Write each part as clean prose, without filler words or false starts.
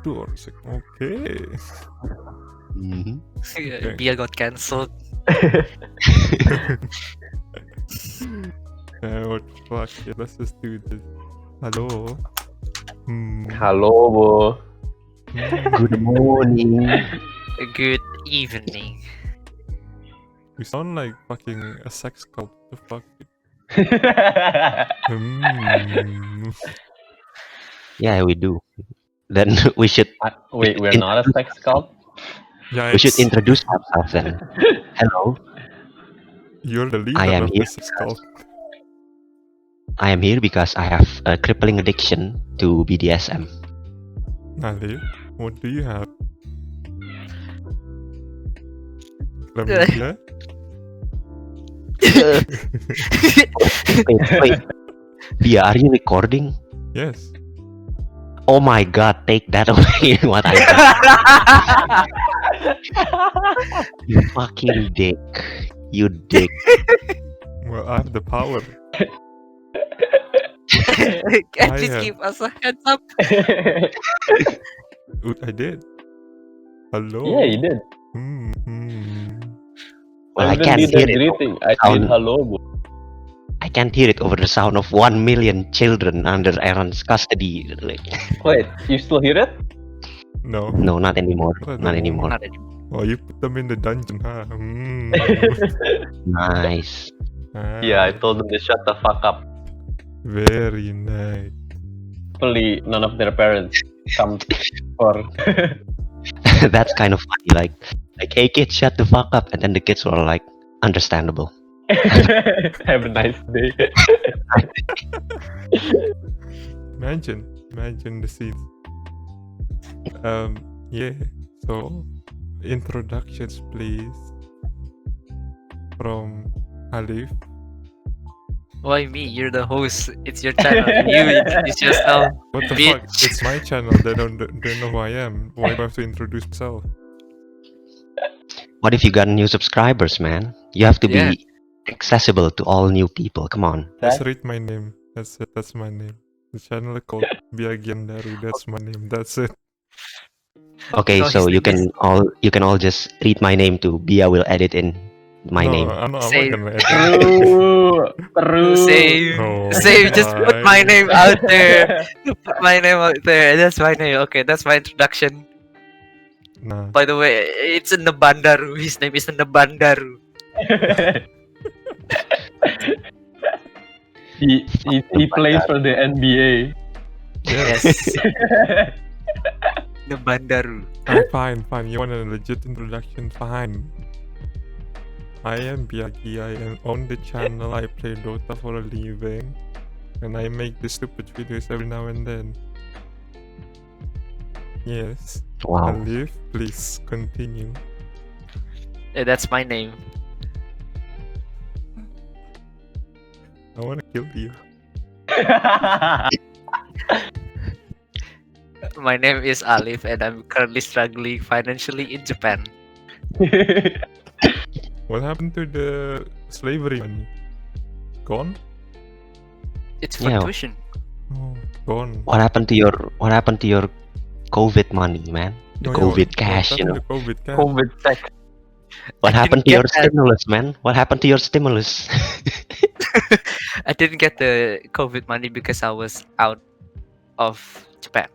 door. It's like, okay. Mhm. Okay. Bia got cancelled. What the fuck? Yeah, let's just do this. Hello. Hello, Bo. Good morning. Good evening. You sound like fucking a sex cult. The fuck? Yeah, we do. Then we should Wait, we're not a sex cult? Yeah, we should introduce ourselves then. Hello, You're the I leader am of here the sex cult. I am here because I have a crippling addiction to BDSM. Ali, what do you have? Chlamydia? Wait. Bia, are you recording? Yes. Oh my god, take that away. What I did. You fucking dick. You dick. Well, I have the power. Can I please have- give us a heads up? I did. Hello. Yeah, you did. Well, I I can't did hear that it. greeting. I Sound- did hello, Bo. I can't hear it over the sound of 1 million children under Aaron's custody. Like, Wait, you still hear it? No. no, not anymore. Not at the Not anymore. Not anymore. Oh, you put them in the dungeon, huh? Nice. Yeah, I told them to shut the fuck up. Very nice. Hopefully, none of their parents come for. That's kind of funny. Like, hey kids, shut the fuck up, and then the kids were like, understandable. Have a nice day. Imagine the scenes. Yeah. So, introductions, please. From Alif. Why me? You're the host. It's your channel. You introduce yourself. What the Bitch. fuck? It's my channel. They don't know who I am. Why do I have to introduce myself? What if you got new subscribers, man? You have to Yeah. be accessible to all new people. Come on. Just read my name. That's it. That's my name. The channel is called Biagiandaru. That's my name. That's it. Okay, No, so his you name can all just read my name too. Bia will edit in my no, name. I'm not Say- gonna edit. True. Save. Oh, Save. Just put my my. name out there. Put my name out there. That's my name. Okay, that's my introduction. Nah. By the way, it's in the Bandaru. His name is in the Bandaru. he plays for the NBA. Yes. Yes. The Bandaru. Fine. You want a legit introduction? Fine. I am Biagi. I am on the channel. I play Dota for a living. And I make these stupid videos every now and then. Yes. Wow. Alif, please continue. That's my name. I wanna kill you. My name is Alif, and I'm currently struggling financially in Japan. What happened to the slavery money? Gone? It's for Yeah. tuition. Oh, gone. What happened to your COVID money, man? The Oh, COVID yeah, cash, what you know. happened to COVID cash? COVID tech. What I happened didn't to your get that. stimulus, man? What happened to your stimulus? I didn't get the COVID money because I was out of Japan.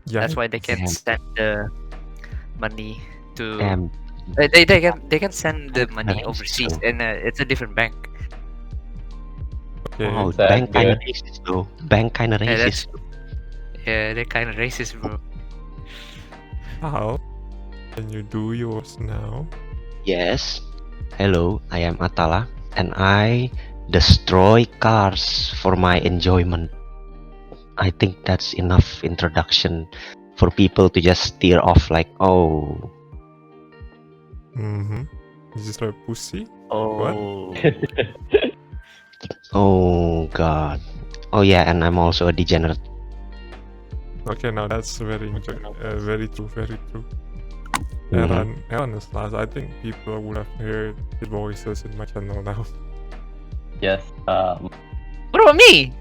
Yeah. That's why they can Damn. send the money to. Damn. They can send the money Nice. overseas, and it's a different bank. Okay. Wow, Sad, bank kind of yeah. racist, though. Bank kind of Yeah, racist. Yeah, they're kind of racist, bro. How can you do yours now? Yes. Hello, I am Atala, and I destroy cars for my enjoyment. I think that's enough introduction for people to just steer off like, oh, Mm-hmm. Is this a pussy? Oh. oh god. Oh yeah, and I'm also a degenerate. Okay, now that's very true. Mhm. Aaron is last. I think people would have heard his voices in my channel now. Yes. What about me?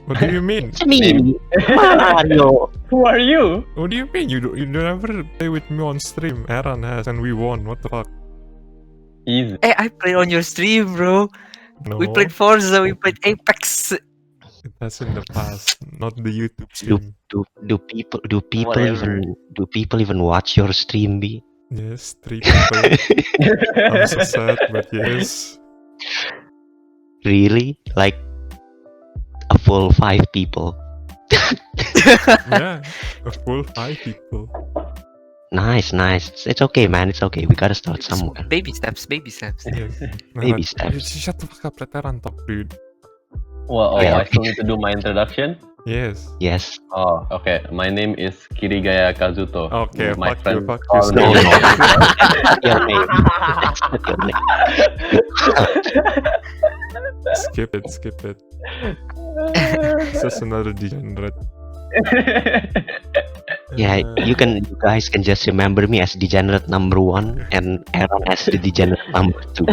What do you mean? It's me, Mario. Who are you? What do you mean? You never play with me on stream. Aaron has, and we won. What the fuck? Easy. Hey, I played on your stream, bro. No, We played Forza, we played Apex. that's in the past, not the YouTube Do stream. do people even watch your stream, B? Yes, 3 people. I'm so sad, but yes. Really? Like a full 5 people? Yeah, a full 5 people. Nice. It's okay, man. It's okay. We gotta start somewhere. Baby steps, baby steps. Yes. Baby Nah, steps. Shut the fuck up, let Aaron talk, dude. Well, Yeah, I still need to do my introduction. Yes. Yes. Oh, okay. My name is Kirigaya Kazuto. Okay, My fuck you, friends fuck call you. me- No, That's not your name. That's not your name. Skip it. It's just another degenerate. Yeah, you guys can just remember me as degenerate number 1 and Aaron as the degenerate number 2.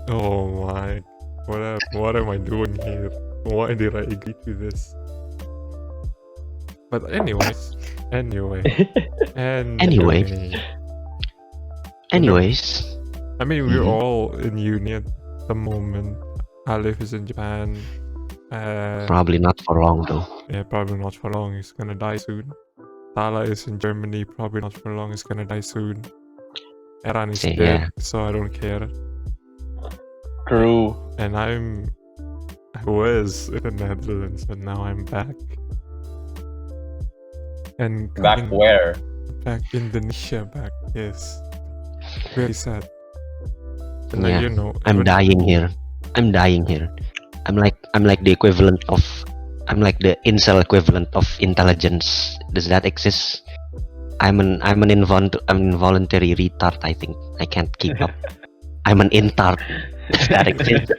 Oh my. What am I doing here? Why did I agree to this? But anyway. Anyways, I mean, we're Mhm. all in uni at the moment. Alif is in Japan. probably not for long though. Yeah, probably not for long. He's gonna die soon. Tala is in Germany. Probably not for long. He's gonna die soon. Eran is See, dead, yeah. so I don't care. True. And I was in the Netherlands, but now I'm back. And Back coming where? back Indonesia, back. Yes. Very sad. And Yeah, you know, I'm even- dying here. I'm like the equivalent of I'm like the incel equivalent of intelligence. Does that exist? I'm an involuntary retard, I think. I can't keep up. I'm an intard. Does that exist?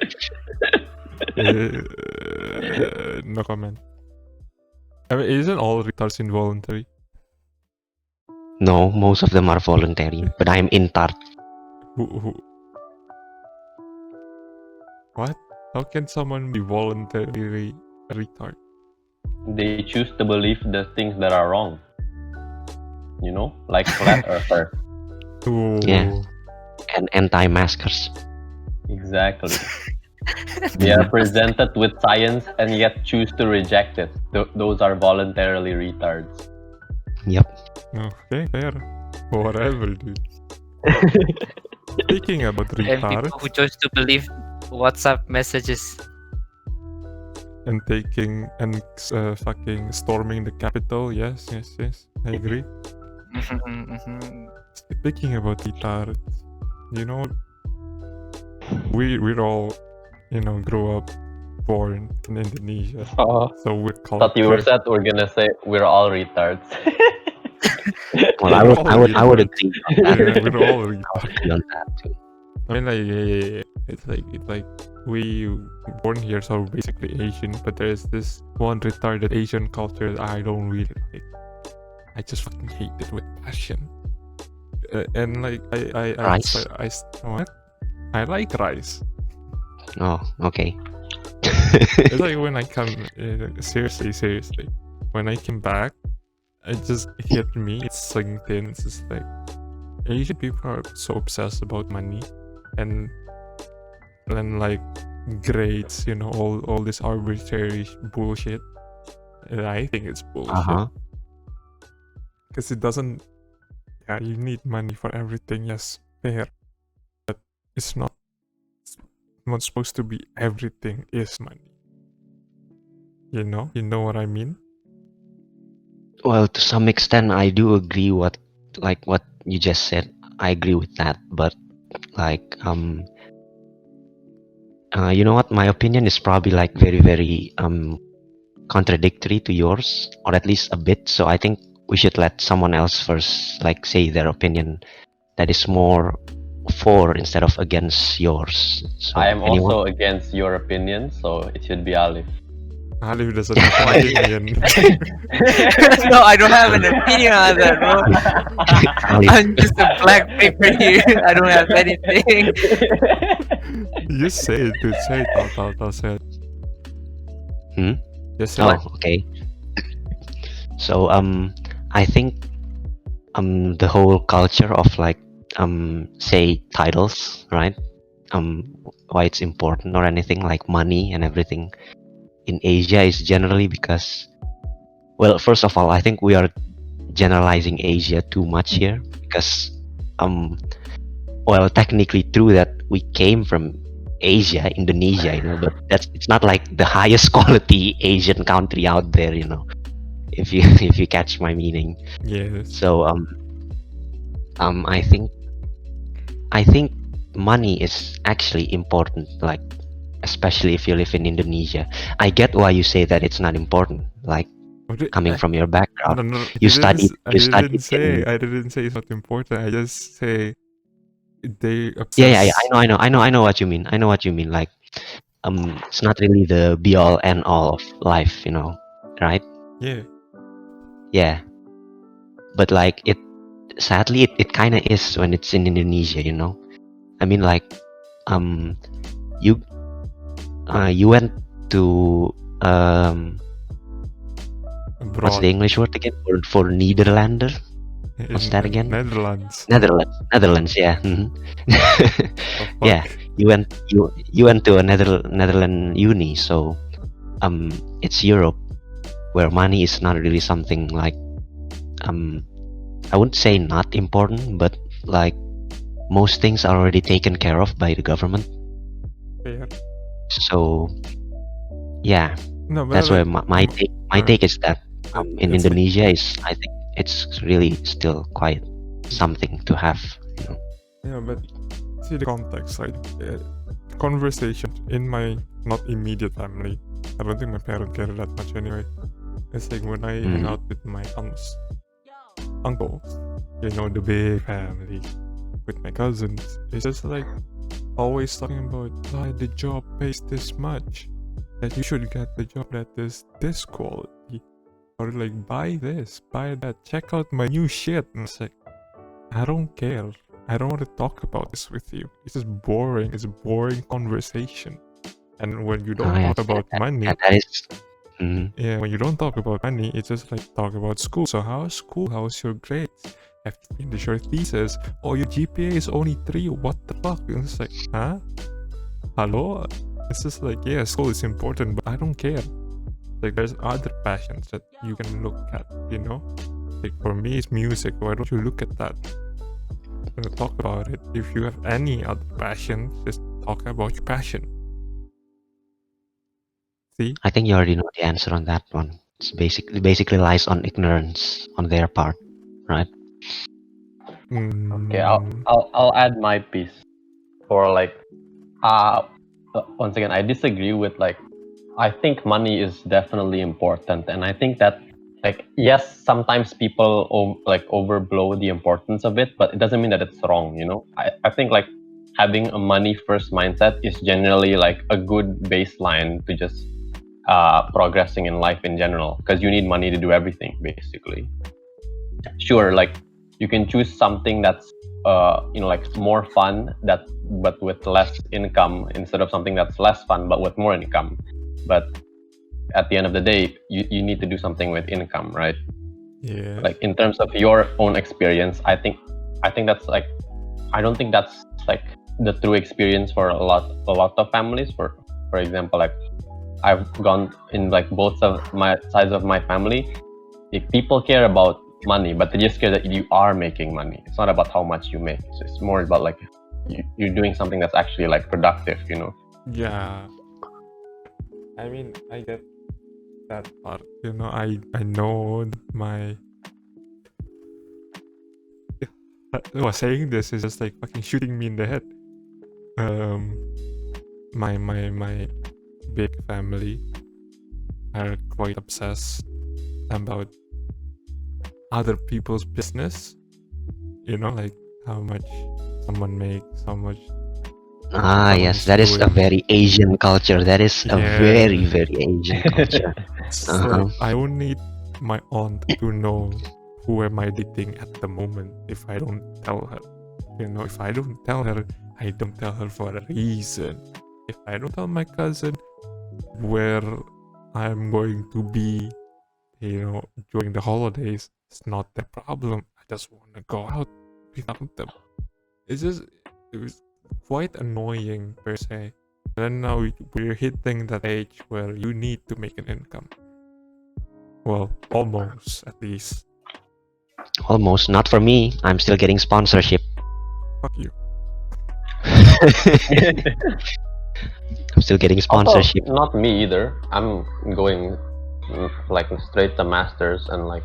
No comment. I mean, isn't all retards involuntary? No, most of them are voluntary, but I'm intard. Who? What? How can someone be voluntarily a retard? They choose to believe the things that are wrong. You know, like flat earther. Ooh. Yeah. And anti-maskers. Exactly. They are presented with science and yet choose to reject it. Those are voluntarily retards. Yep. Okay, fair. Whatever, dude. Speaking about And people retards who chose to believe WhatsApp messages. and taking and fucking storming the Capitol, yes, I agree. Speaking about retards, you know, we're all, you know, grow up born in Indonesia, Oh, so we're thought you were cultured. said we're gonna say we're all retards. Well, I would agree on that. Yeah, we're all I retards. would agree on that too. I mean, like, yeah. It's like we born here, so we're basically Asian. But there's this one retarded Asian culture that I don't really like. I just fucking hate it with passion. And like Rice? What? I like rice. Oh, okay. It's like when I come seriously. When I came back, it just hit me. It sinked in. It's just like Asian people are so obsessed about money and like grades, you know, all this arbitrary bullshit. And I think it's bullshit Uh-huh. because it doesn't. Yeah, you need money for everything. Yes, fair, but it's not supposed to be everything is money. You know what I mean? Well, to some extent, I do agree what you just said. I agree with that, but like you know what? My opinion is probably like very, very contradictory to yours, or at least a bit. So I think we should let someone else first, like, say their opinion that is more for instead of against yours. So I am anyone? also against your opinion, so it should be Alif. Alif doesn't have an opinion. No, I don't have an opinion on that, bro. Alif, I'm just a black paper here. I don't have anything. You say it, dude. Say it. I'll say it. Just say Oh, like, okay. So I think the whole culture of like say titles, right? Why it's important or anything like money and everything in Asia is generally because, well, first of all, I think we are generalizing Asia too much here because um well, technically true that we came from Asia, Indonesia, but it's not like the highest quality Asian country out there, if you if you catch my meaning. yes. So I think money is actually important, like especially if you live in Indonesia. I get why you say that it's not important, like coming from your No, background. no, You studied you studied in I didn't say it's not important. I just say they yeah. obsess. I know what you mean. I know what you mean. Like it's not really the be all and all of life, right? Yeah. Yeah, but like sadly it kind of is when it's in Indonesia. I mean, like um you you went to what's Abroad the English word again for Nederlander? What's in that again? Netherlands. Netherlands, yeah. Oh Yeah, fuck. you went to a Netherlands uni, so it's Europe where money is not really something like um I wouldn't say not important, but like most things are already taken care of by the government. Fair. So yeah, No, but that's why like, my alright. take is that in It's like, Indonesia is I think it's really still quite something to have. yeah, but see the context, like conversation in my not immediate family. I don't think my parents care that much anyway. It's like when I hang out with my uncles, the big family, with my cousins. It's just like always talking about why the job pays this much, that you should get the job that is this quality, or like buy this, buy that, check out my new shit. And it's like, I don't care. I don't want to talk about this with you. This is boring. It's a boring conversation. And when you don't Yes, talk about money, that is. Mhm. yeah, when you don't talk about money, it's just like talk about school. So how's school? How's your grades? Have you finished your thesis? Oh, your GPA is only 3. What the fuck? And it's like, huh? Hello? It's just like, yeah, school is important, but I don't care. Like, there's other passions that you can look at, Like, for me, it's music. Why don't you look at that? Talk about it. If you have any other passion, just talk about your passion. See? I think you already know the answer on that one. It's basically lies on ignorance on their part, right? Okay, I'll add my piece for like once again I disagree with like I think money is definitely important, and I think that like yes sometimes people overblow the importance of it, but it doesn't mean that it's wrong. I think like having a money first mindset is generally like a good baseline to just progressing in life in general, because you need money to do everything basically. Sure, like you can choose something that's like more fun but with less income, instead of something that's less fun but with more income. But at the end of the day, you need to do something with income, right? Yeah. Like in terms of your own experience, I think that's like, I don't think that's like the true experience for a lot of families. For example, like I've gone in like both of my sides of my family. If people care about money, but they just care that you are making money. It's not about how much you make. So it's more about like you're doing something that's actually like productive. Yeah. I mean, I get that part. I know my. Saying this is just like fucking shooting me in the head. My big family are quite obsessed about other people's business. Like how much someone makes, how much Ah, someone yes, is that is a doing. very Asian culture. That is a very, Yeah. very Asian culture. It's Uh-huh. like I don't need my aunt to know who am I dating at the moment if I don't tell her. If I don't tell her, I don't tell her for a reason. If I don't tell my cousin where I'm going to be, during the holidays. It's not their problem. I just want to go out without them. It was quite annoying per se. And then now we're hitting that age where you need to make an income. Well, almost at least. Almost. Not for me. I'm still getting sponsorship. Fuck you. I'm still getting Also, sponsorship. not me either. I'm going like straight to masters, and like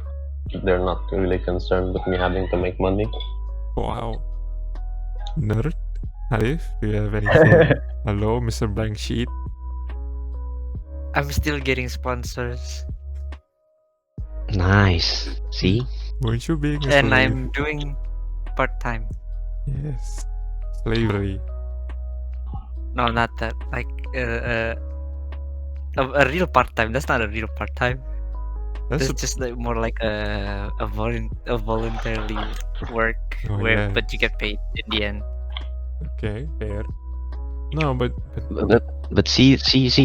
they're not really concerned with me having to make money. Wow. Nerd. Arif, do you have anything? Hello, Mr. Blank Sheet. I'm still getting sponsors, Nice. See? Weren't you being a and slave? I'm doing part-time. Yes. Slavery. No, not that. Like a real part-time. That's not a real part-time. That's It's just like more like a voluntarily work Oh, where, yeah. but you get paid in the end. Okay, fair. No, but But see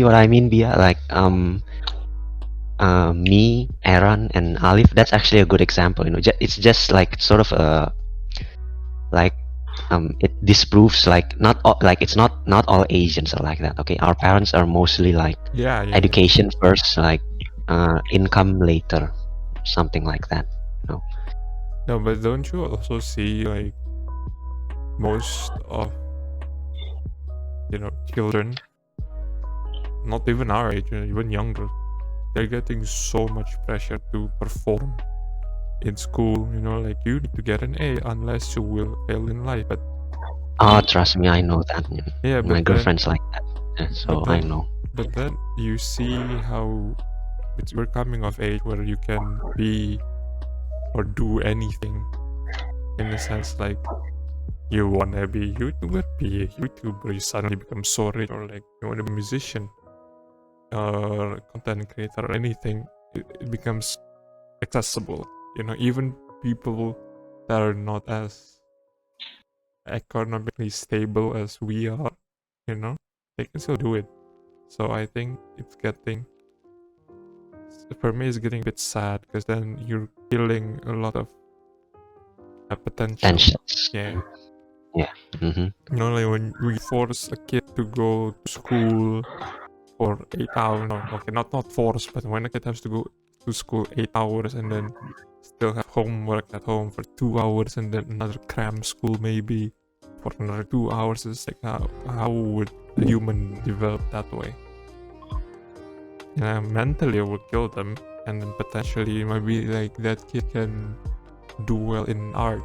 what I mean, Bia? Like me, Aaron, and Alif. That's actually a good example. It's just like sort of a like it disproves like not all, like it's not all Asians are like that. Okay, our parents are mostly like yeah. education first, like income later, something like that. No, but don't you also see like most of children, not even our age, even younger, they're getting so much pressure to perform in school. Like you need to get an A unless you will fail in life. But Oh, trust me, I know that. yeah, My but girlfriend's like that, so but I then- know. But then you see how we're coming of age where you can be or do anything, in a sense like you wanna be a YouTuber, be a YouTuber. You suddenly become so rich, or like you wanna be a musician or content creator or anything. It becomes accessible. Even people that are not as economically stable as we are, they can still do it. So I think for me, it's getting a bit sad because then you're killing a lot of potential. Tensions. Yeah. Mm-hmm. Like when we force a kid to go to school for 8 hours. No, okay, not force, but when a kid has to go to school 8 hours and then still have homework at home for 2 hours and then another cram school maybe for another 2 hours, it's like how would a human develop that way? Mentally it would kill them, and then potentially maybe like that kid can do well in art,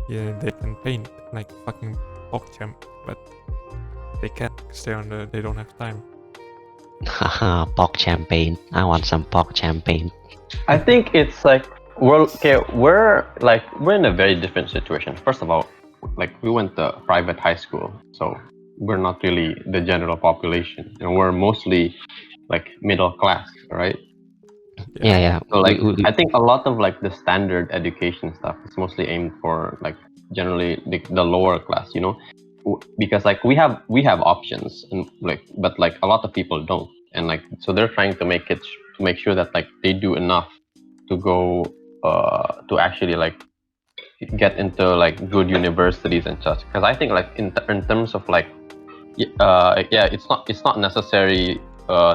yeah, they can paint like fucking PogChamp, but they can't because they don't have time. Haha, POC champagne. I want some POC champagne. I think it's like we're in a very different situation. First of all, like we went to private high school, so we're not really the general population, and we're mostly like middle class, right? Yeah. So like We- I think a lot of like the standard education stuff is mostly aimed for like generally the lower class, because like we have options, and like but like a lot of people don't, and like so they're trying to make sure that like they do enough to go to actually like get into like good universities and such. Because I think like in terms of like yeah, it's not necessary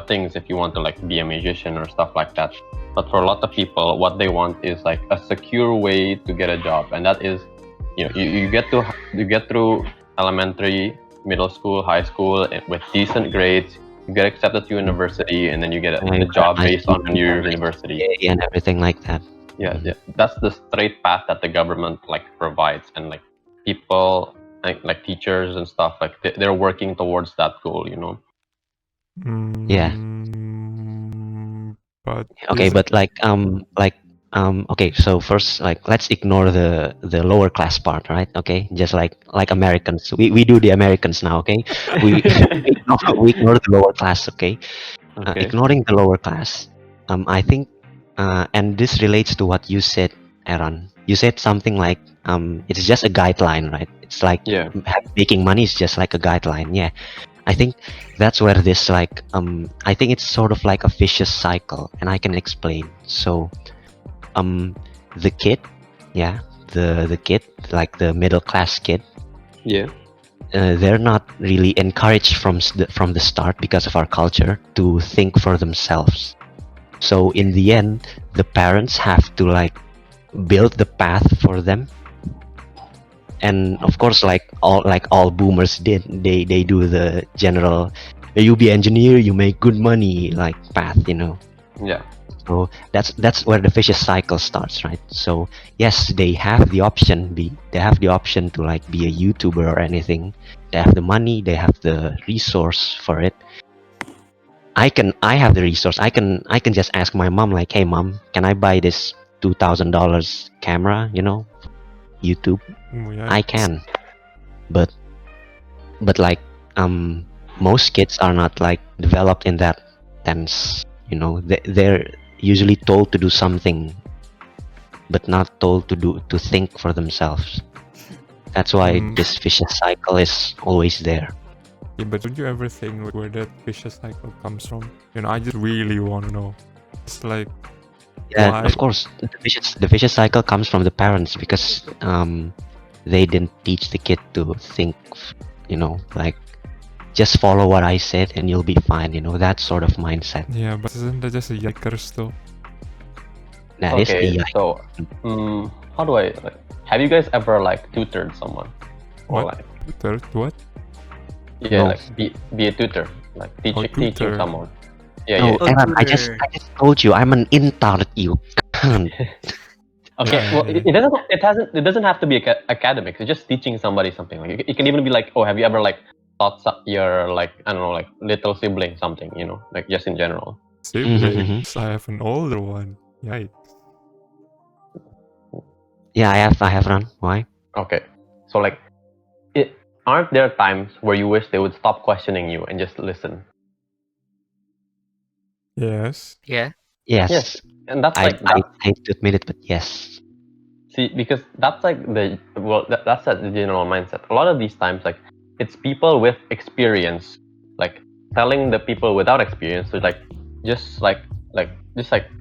things if you want to like be a musician or stuff like that. But for a lot of people, what they want is like a secure way to get a job, and that is, you get through elementary, middle school, high school with decent grades. You get accepted to university, and then you get a job based on your university and everything like that. yeah, that's the straight path that the government like provides, and like people like teachers and stuff like they're working towards that goal. Yeah. But Okay, but okay, so first let's ignore the lower class part, right? Okay, just like Americans, we do the Americans now. Okay, we we ignore the lower class. Okay, Okay. ignoring the lower class, I think, and this relates to what you said, Aaron. You said something like it's just a guideline, right? It's like Yeah. making money is just like a guideline. Yeah, I think that's where this like I think it's sort of like a vicious cycle, and I can explain. So the kid, yeah, the kid, like the middle class kid, Yeah. they're not really encouraged from the start because of our culture to think for themselves. So in the end, the parents have to like build the path for them. And of course, like all boomers did, they do the general, you be engineer, you make good money, like path, you know. Yeah. So that's where the vicious cycle starts, right? So yes, they have the option, to like be a YouTuber or anything. They have the money, they have the resource for it. I have the resource. I can just ask my mom, like, hey mom, can I buy this $2,000 camera, you know, YouTube? Yeah. I can. But like most kids are not like developed in that sense, you know. They're usually told to do something but not told to think for themselves. That's why this vicious cycle is always there. Yeah, but don't you ever think like, where that vicious cycle comes from? You know, I just really want to know. It's like, Yeah, why? of course, the vicious cycle comes from the parents because they didn't teach the kid to think, you know, like just follow what I said and you'll be fine, you know, that sort of mindset. Yeah, but isn't that just a yikers though? That is Okay. the So, how do I like? Have you guys ever like tutored someone? Or What? like, Third, what? yeah, No. like be a tutor, like teaching tutor. someone. Yeah, No, yeah. Oh, Aaron, I just told you I'm an intern, you. Okay. Well, it doesn't have to be academics. It's just teaching somebody something. Like it can even be like, oh, have you ever like taught your like, I don't know, like little sibling something, you know, like just in general. Siblings. I have an older one. Yikes. Yeah, I have run. Why? Okay. So like, aren't there times where you wish they would stop questioning you and just listen? Yes. yeah. Yes. Yes. And that's I like that. hate to admit it, but yes. See, because that's like that's the general mindset. A lot of these times, like it's people with experience, like telling the people without experience to like just like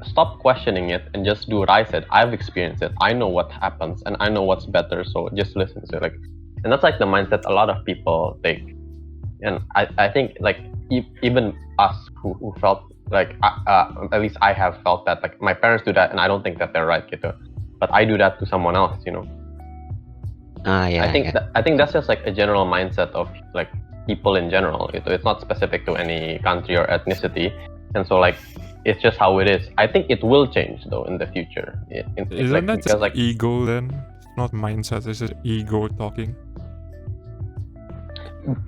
stop questioning it and just do what I said. I've experienced it. I know what happens and I know what's better. So just listen to it. Like, and that's like the mindset a lot of people take. And I think like even us who felt like at least I have felt that like my parents do that and I don't think that they're right, gitu. But I do that to someone else, you know. Yeah. I think that's just like a general mindset of like people in general. It's not specific to any country or ethnicity, and so like it's just how it is. I think it will change though in the future. Isn't like, that because just like ego then? It's not mindset, it's just ego talking.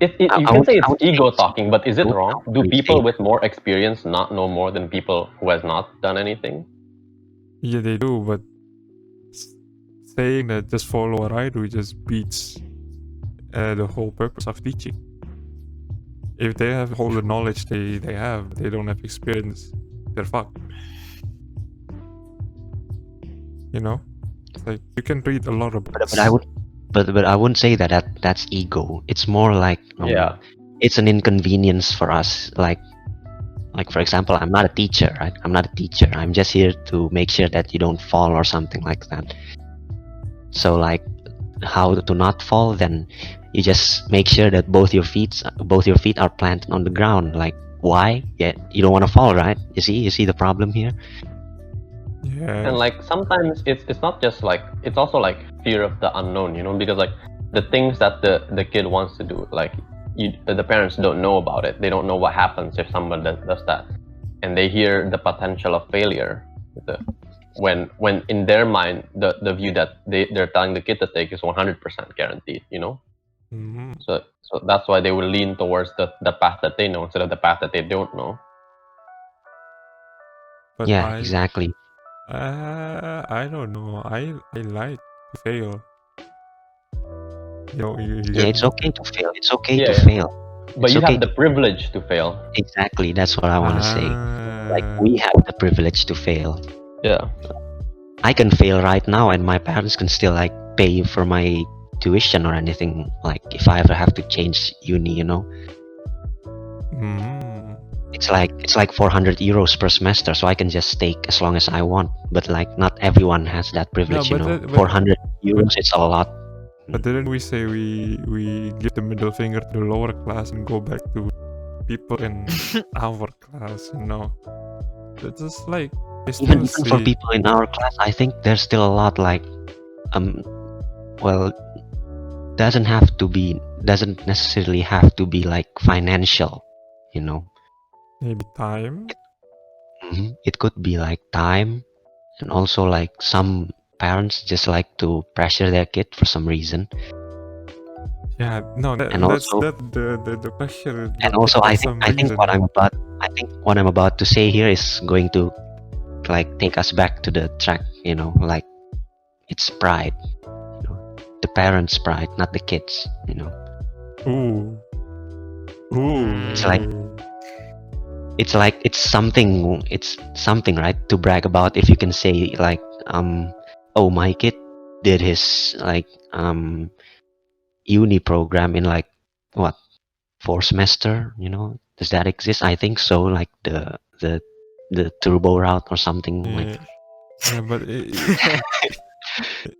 you I can would- say I it's would say ego it's talking, but is it ego. wrong? I Do wouldn't people say with more experience not know more than people who has not done anything? Yeah, they do, but saying that just follow what I do just beats the whole purpose of teaching. If they have all the knowledge they have, they don't have experience, they're fucked. You know? It's like you can read a lot of books. but I wouldn't say that's ego. It's more like Yeah. it's an inconvenience for us. Like for example, I'm not a teacher, right? I'm not a teacher. I'm just here to make sure that you don't fall or something like that. So like how to not fall, then you just make sure that both your feet are planted on the ground. Like why? Yeah, you don't want to fall, right? You see the problem here? Yeah. And like sometimes it's not just like, it's also like fear of the unknown, you know, because like the things that the kid wants to do, like the parents don't know about it. They don't know what happens if someone does that, and they hear the potential of failure. When in their mind the view that they're telling the kid to take is 100% guaranteed, you know. Mhm. So that's why they will lean towards the path that they know instead of the path that they don't know. But Yeah, exactly. I don't know. I like to fail. You Yeah, get it's me? okay to fail. It's okay to Yeah. fail. But It's you okay have the privilege to fail. Exactly, that's what I want to say. Like Ah, we have the privilege to fail. Yeah. I can fail right now and my parents can still like pay for my tuition or anything, like if I ever have to change uni, you know. Mm. It's like 400 euros per semester, so I can just stay as long as I want. But like, not everyone has that privilege, but 400 euros, it's a lot. But didn't we say we give the middle finger to the lower class and go back to people in our class? It's just like I Even still for see. people in our class, I think there's still a lot like, well, doesn't necessarily have to be like financial, Maybe time. It could be like time, and also like some parents just like to pressure their kid for some reason. Yeah, no, And that's also- the pressure. And also, I think reason. what I'm about to say here is going to like take us back to the track. Like it's pride, the parents' pride, not the kids. Ooh. Ooh. It's like it's something, right, to brag about if you can say like, oh, my kid did his like uni program in like what, 4 semester. Does that exist? I think so, like the turbo route or something like. Yeah, but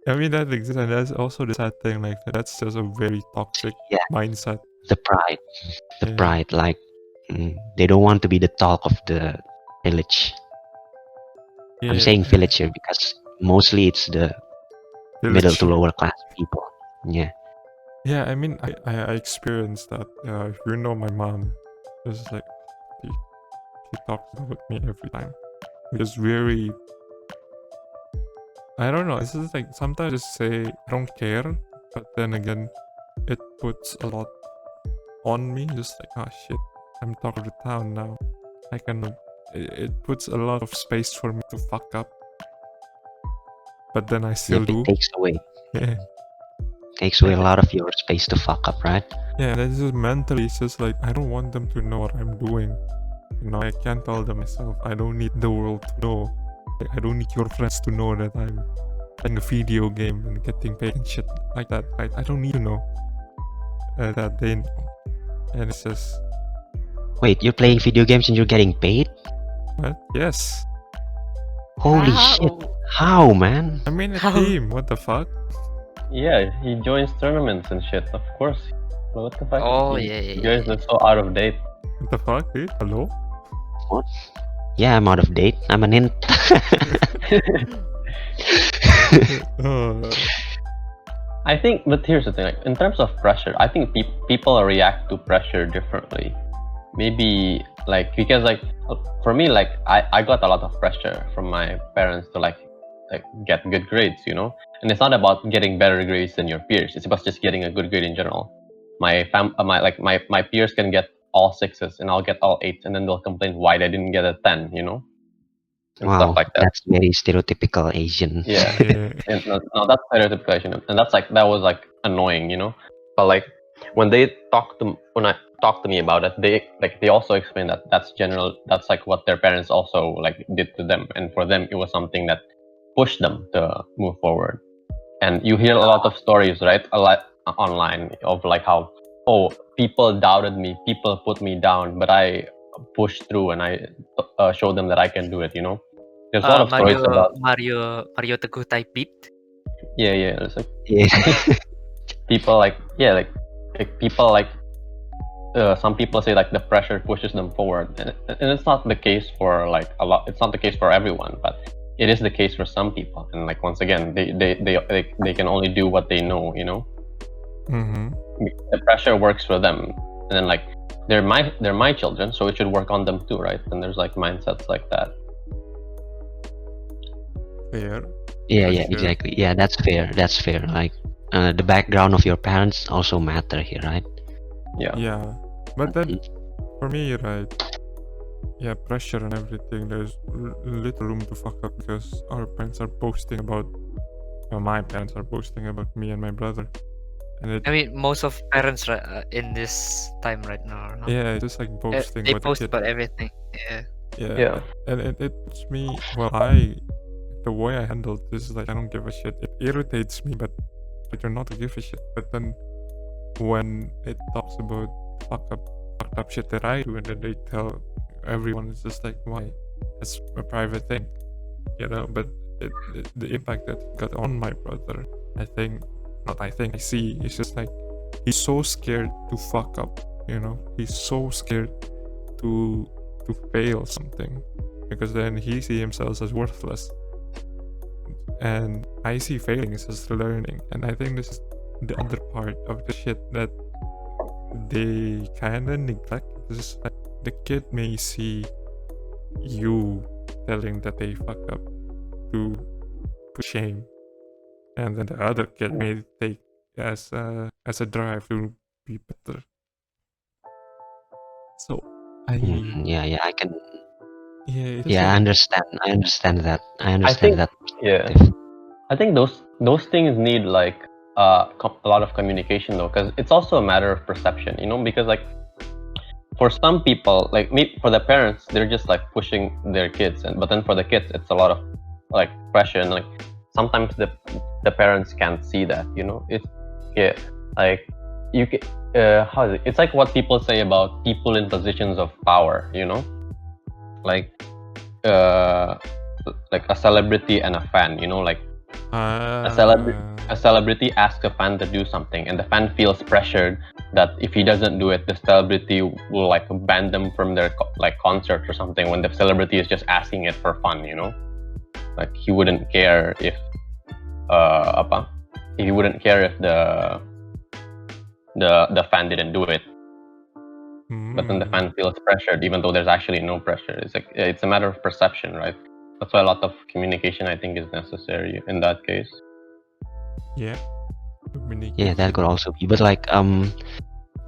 I mean that exists, and that's also the sad thing. Like that's just a very toxic Yeah. mindset. The pride, Yeah. like, they don't want to be the talk of the village. I'm Yeah, saying village here because mostly it's the middle to lower class people. Yeah. Yeah, I mean, I experienced that. If you know my mom, it's like she talks about me every time. It's very. I don't know. It's just like sometimes I just say I don't care, but then again, it puts a lot on me. Just like, oh shit, I'm talk of the town now. I cannot. It puts a lot of space for me to fuck up. But then I still do. It takes away Yeah. a lot of your space to fuck up, right? Yeah, that's just mentally. It's just like I don't want them to know what I'm doing. I can't tell them myself. I don't need the world to know. Like, I don't need your friends to know that I'm playing a video game and getting paid and shit like that. I don't need to know that they know. And it's just Wait, you're playing video games and you're getting paid? what? Yes. Holy shit! How, man? I'm in a How? team. What the fuck? Yeah, he joins tournaments and shit. Of course. What the fuck? Oh, You- yeah, You guys are so out of date. What the fuck, dude? Hello? Yeah, I'm out of date. I'm an int. I think, but here's the thing. Like, in terms of pressure, I think people react to pressure differently. Maybe like because like for me, like I got a lot of pressure from my parents to like get good grades, And it's not about getting better grades than your peers. It's about just getting a good grade in general. My peers can get all 6s and I'll get all 8s, and then they'll complain why they didn't get a 10, and Wow, stuff like that. that's very stereotypical Asian. Yeah. Yeah. And no, that's stereotypical Asian, and that was like annoying, But like when I talk to me about it, they also explain that that's general. That's like what their parents also like did to them, and for them it was something that pushed them to move forward. And you hear a lot of stories, right? A lot online of like how people doubted me, people put me down, but I pushed through and I showed them that I can do it. There's a lot of stories about Mario Teguh type beat. yeah. It's like Yeah. people like people like some people say like the pressure pushes them forward, and it's not the case for like a lot. It's not the case for everyone, but it is the case for some people. And like once again, they can only do what they know. Mm-hmm. The pressure works for them, and then like they're my children, so it should work on them too, right? And there's like mindsets like that. Fair. Yeah, Sure. exactly. Yeah, that's fair. Like, the background of your parents also matter here, right? Yeah. But then for me, right? Yeah, pressure and everything. There's little room to fuck up because our parents are boasting about. My parents are boasting about me and my brother, and I mean, most of parents in this time right now. No? yeah, it's just like boasting. They about post the kid. about everything. Yeah. Yeah. And it puts me. Well, the way I handled this is like I don't give a shit. It irritates me, but you're not to give a shit. But then when it talks about fuck fucked up shit that I do, and then they tell everyone. It's just like, why? It's a private thing, but the impact that it got on my brother, I see, it's just like he's so scared to fuck up, he's so scared to fail something, because then he sees himself as worthless, and I see failing as learning. And I think this is the other part of the shit that they kind of neglect. This is like, the kid may see you telling that they fucked up to shame, and then the other kid may take as a drive to be better. So I I can. it's Yeah, I like- understand that. I think- understand that. Yeah, perspective. I think those things need like a lot of communication though, because it's also a matter of perception, because like for some people, like me, for the parents, they're just like pushing their kids, but then for the kids, it's a lot of like pressure, and like sometimes the parents can't see that, it's like you can, how is it? It's like what people say about people in positions of power, like like a celebrity and a fan, like a celebrity asks a fan to do something, and the fan feels pressured that if he doesn't do it, the celebrity will like ban them from their like concert or something, when the celebrity is just asking it for fun, like he wouldn't care if he wouldn't care if the fan didn't do it. But then the fan feels pressured even though there's actually no pressure. It's like it's a matter of perception, right? That's why a lot of communication, I think, is necessary in that case. Yeah, that could also be. But like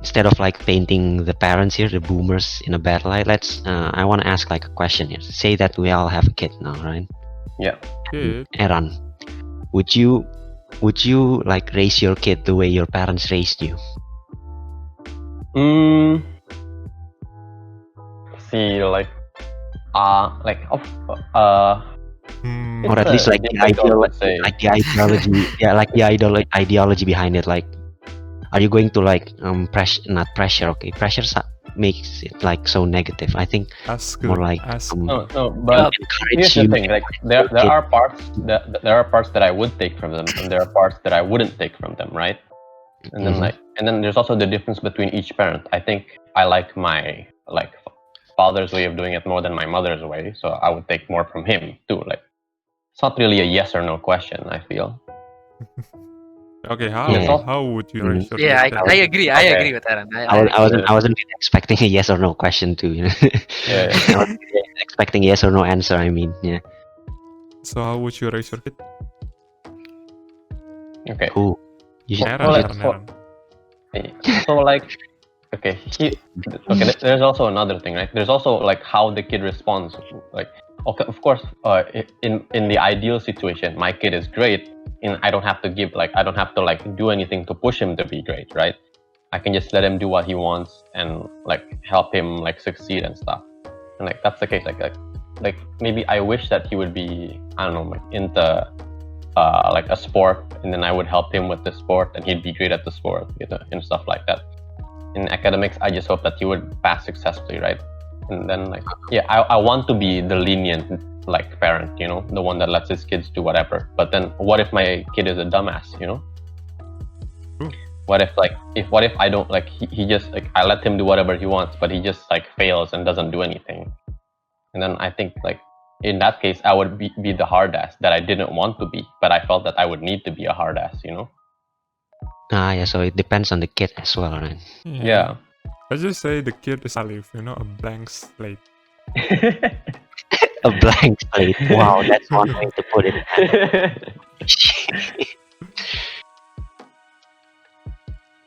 instead of like painting the parents here, the boomers, in a bad light, I want to ask like a question here. Say that we all have a kid now, right? Yeah. Kid. Aaron, would you like raise your kid the way your parents raised you? See, like Or at least like the ideology, like the ideology behind it. Like, are you going to like not pressure? Okay, pressure makes it like so negative. I think more like no, but here's the thing: like there are parts that I would take from them, and there are parts that I wouldn't take from them, right? And then there's also the difference between each parent. I think I like my father's way of doing it more than my mother's way, so I would take more from him too. Like, it's not really a yes or no question, I feel. Okay, how would you raise your Yeah, kid? I agree. I agree with Aaron. I wasn't really expecting a yes or no question too. Yeah. I was expecting yes or no answer. I mean, yeah. So how would you raise your kid? Okay. Cool. You should. Aaron. So like, okay, there's also another thing, right? There's also like how the kid responds. Like, okay, of course, in the ideal situation, my kid is great, and I don't have to do anything to push him to be great, right? I can just let him do what he wants and like help him like succeed and stuff. And like that's the case. Like maybe I wish that he would be, I don't know, like into like a sport, and then I would help him with the sport, and he'd be great at the sport, and stuff like that. In academics, I just hope that he would pass successfully, right? And then like, yeah, I want to be the lenient like parent, the one that lets his kids do whatever. But then what if my kid is a dumbass, What if I don't like he just like I let him do whatever he wants, but he just like fails and doesn't do anything? And then I think like in that case I would be the hard ass that I didn't want to be, but I felt that I would need to be a hard ass, Yeah, so it depends on the kid as well, right? Yeah. Let's just say the kid is Alif, a blank slate. A blank slate. Wow, that's one way to put it.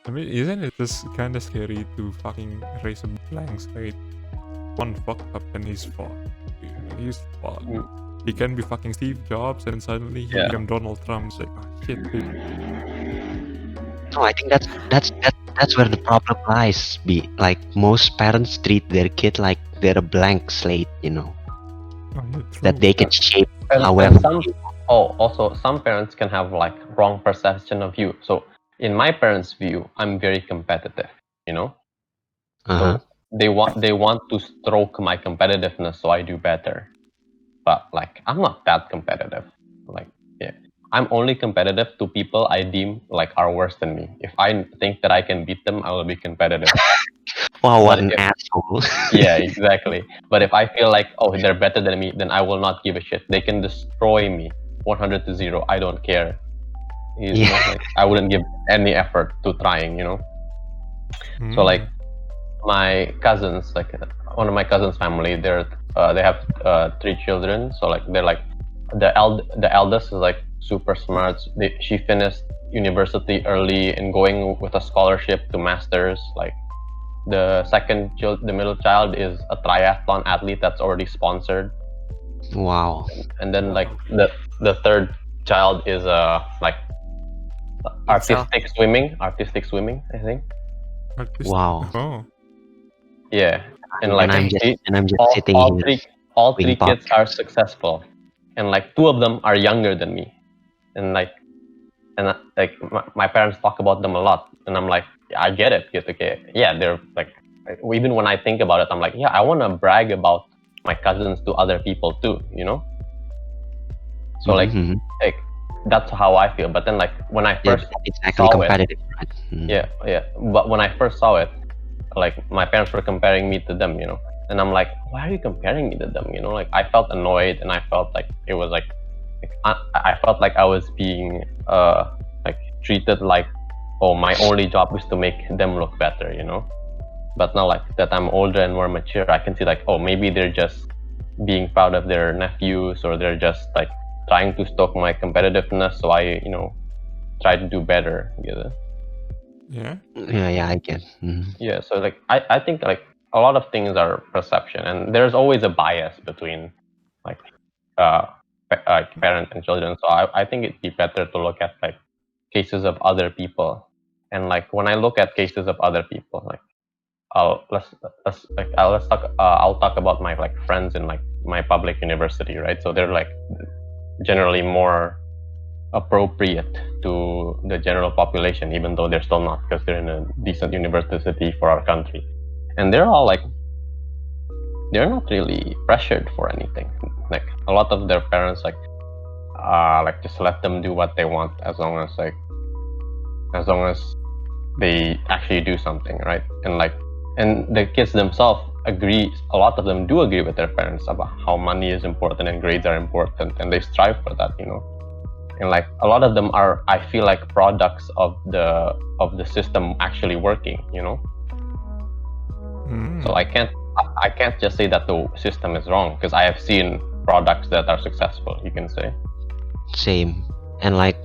I mean, isn't it just kind of scary to fucking raise a blank slate? One fuck up and he's fucked. He's fucked. He can be fucking Steve Jobs and suddenly he become Donald Trump. It's like, oh shit, dude. No, I think that's where the problem lies. Like most parents treat their kid like they're a blank slate, that they can shape however. Also, some parents can have like wrong perception of you. So in my parents' view, I'm very competitive, So they want to stroke my competitiveness so I do better. But like I'm not that competitive. Like yeah, I'm only competitive to people I deem like are worse than me. If I think that I can beat them, I will be competitive. Wow, what But an if asshole. yeah, exactly. But if I feel like oh they're better than me, then I will not give a shit. They can destroy me 100-0. I don't care. You know, Yeah. like I wouldn't give any effort to trying. So like Mm. my cousins, like one of my cousins' family, they have 3 children. So like they're like the eldest is like super smart. She finished university early and going with a scholarship to masters. Like the middle child is a triathlon athlete that's already sponsored, Wow. and then like the third child is like Incel. artistic swimming, I think. Artist. Wow. Oh. Yeah, and And like I'm Okay. just and I'm just all sitting all here three all doing three kids are podcast. successful, and like 2 of them are younger than me, and like my parents talk about them a lot, and I'm like, yeah, I get it. Yes, okay, yeah, they're like even when I think about it, I'm like, yeah, I want to brag about my cousins to other people too, So Mm-hmm. like that's how I feel. But then like when I Yeah, first it's actually saw it, competitive, right? Mm. yeah. But when I first saw it, like my parents were comparing me to them, and I'm like, why are you comparing me to them? Like I felt annoyed, and I felt like it was like I felt like I was being like treated like, oh, my only job is to make them look better, But now like that I'm older and more mature, I can see like, oh, maybe they're just being proud of their nephews, or they're just like trying to stoke my competitiveness, so I try to do better. Yeah. Yeah, I get. Yeah, so like I think like a lot of things are perception, and there's always a bias between like parent and children. So I think it'd be better to look at like cases of other people, and like when I look at cases of other people, like I'll talk about my like friends in like my public university, right? So they're like generally more appropriate to the general population, even though they're still not, because they're in a decent university for our country, and they're all like they're not really pressured for anything. Like a lot of their parents like just let them do what they want, as long as they actually do something, right? And the kids themselves agree. A lot of them do agree with their parents about how money is important and grades are important, and they strive for that. And like a lot of them are, I feel like, products of the system actually working. So I can't just say that the system is wrong, because I have seen products that are successful, you can say. Same. And like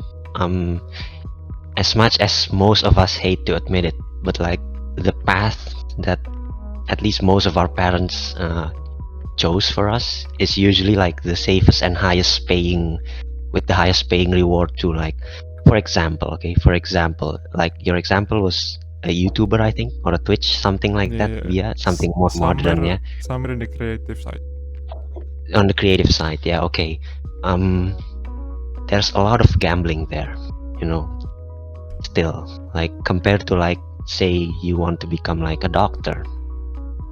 as much as most of us hate to admit it, but like the path that at least most of our parents chose for us is usually like the safest and highest paying, with the highest paying reward too. Like for example, like your example was a YouTuber, I think, or a Twitch, something like that. Yeah, something more modern. Yeah, Somewhere in the creative side. on the creative side. Yeah, okay. There's a lot of gambling there, still, like compared to like say you want to become like a doctor.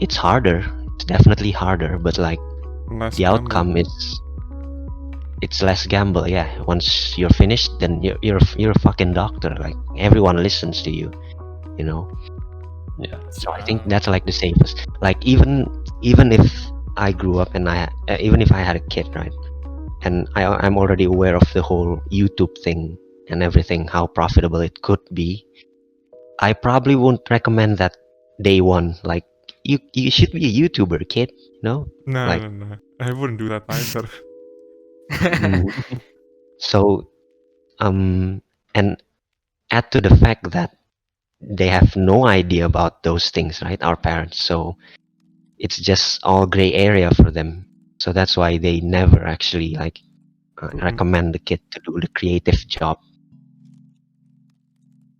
It's harder, it's definitely harder, but like Less the gamble. outcome is it's less gamble. Yeah, once you're finished, then you're a fucking doctor. Like everyone listens to you, Yeah. so I think that's like the safest. Like even if I grew up and even if I had a kid, right, and I'm already aware of the whole YouTube thing and everything, how profitable it could be, I probably won't recommend that day one. Like you should be a YouTuber, kid. No, Like no. I wouldn't do that either. mm, so and add to the fact that they have no idea about those things, right? Our parents, so it's just all gray area for them. So that's why they never actually like recommend the kid to do the creative job.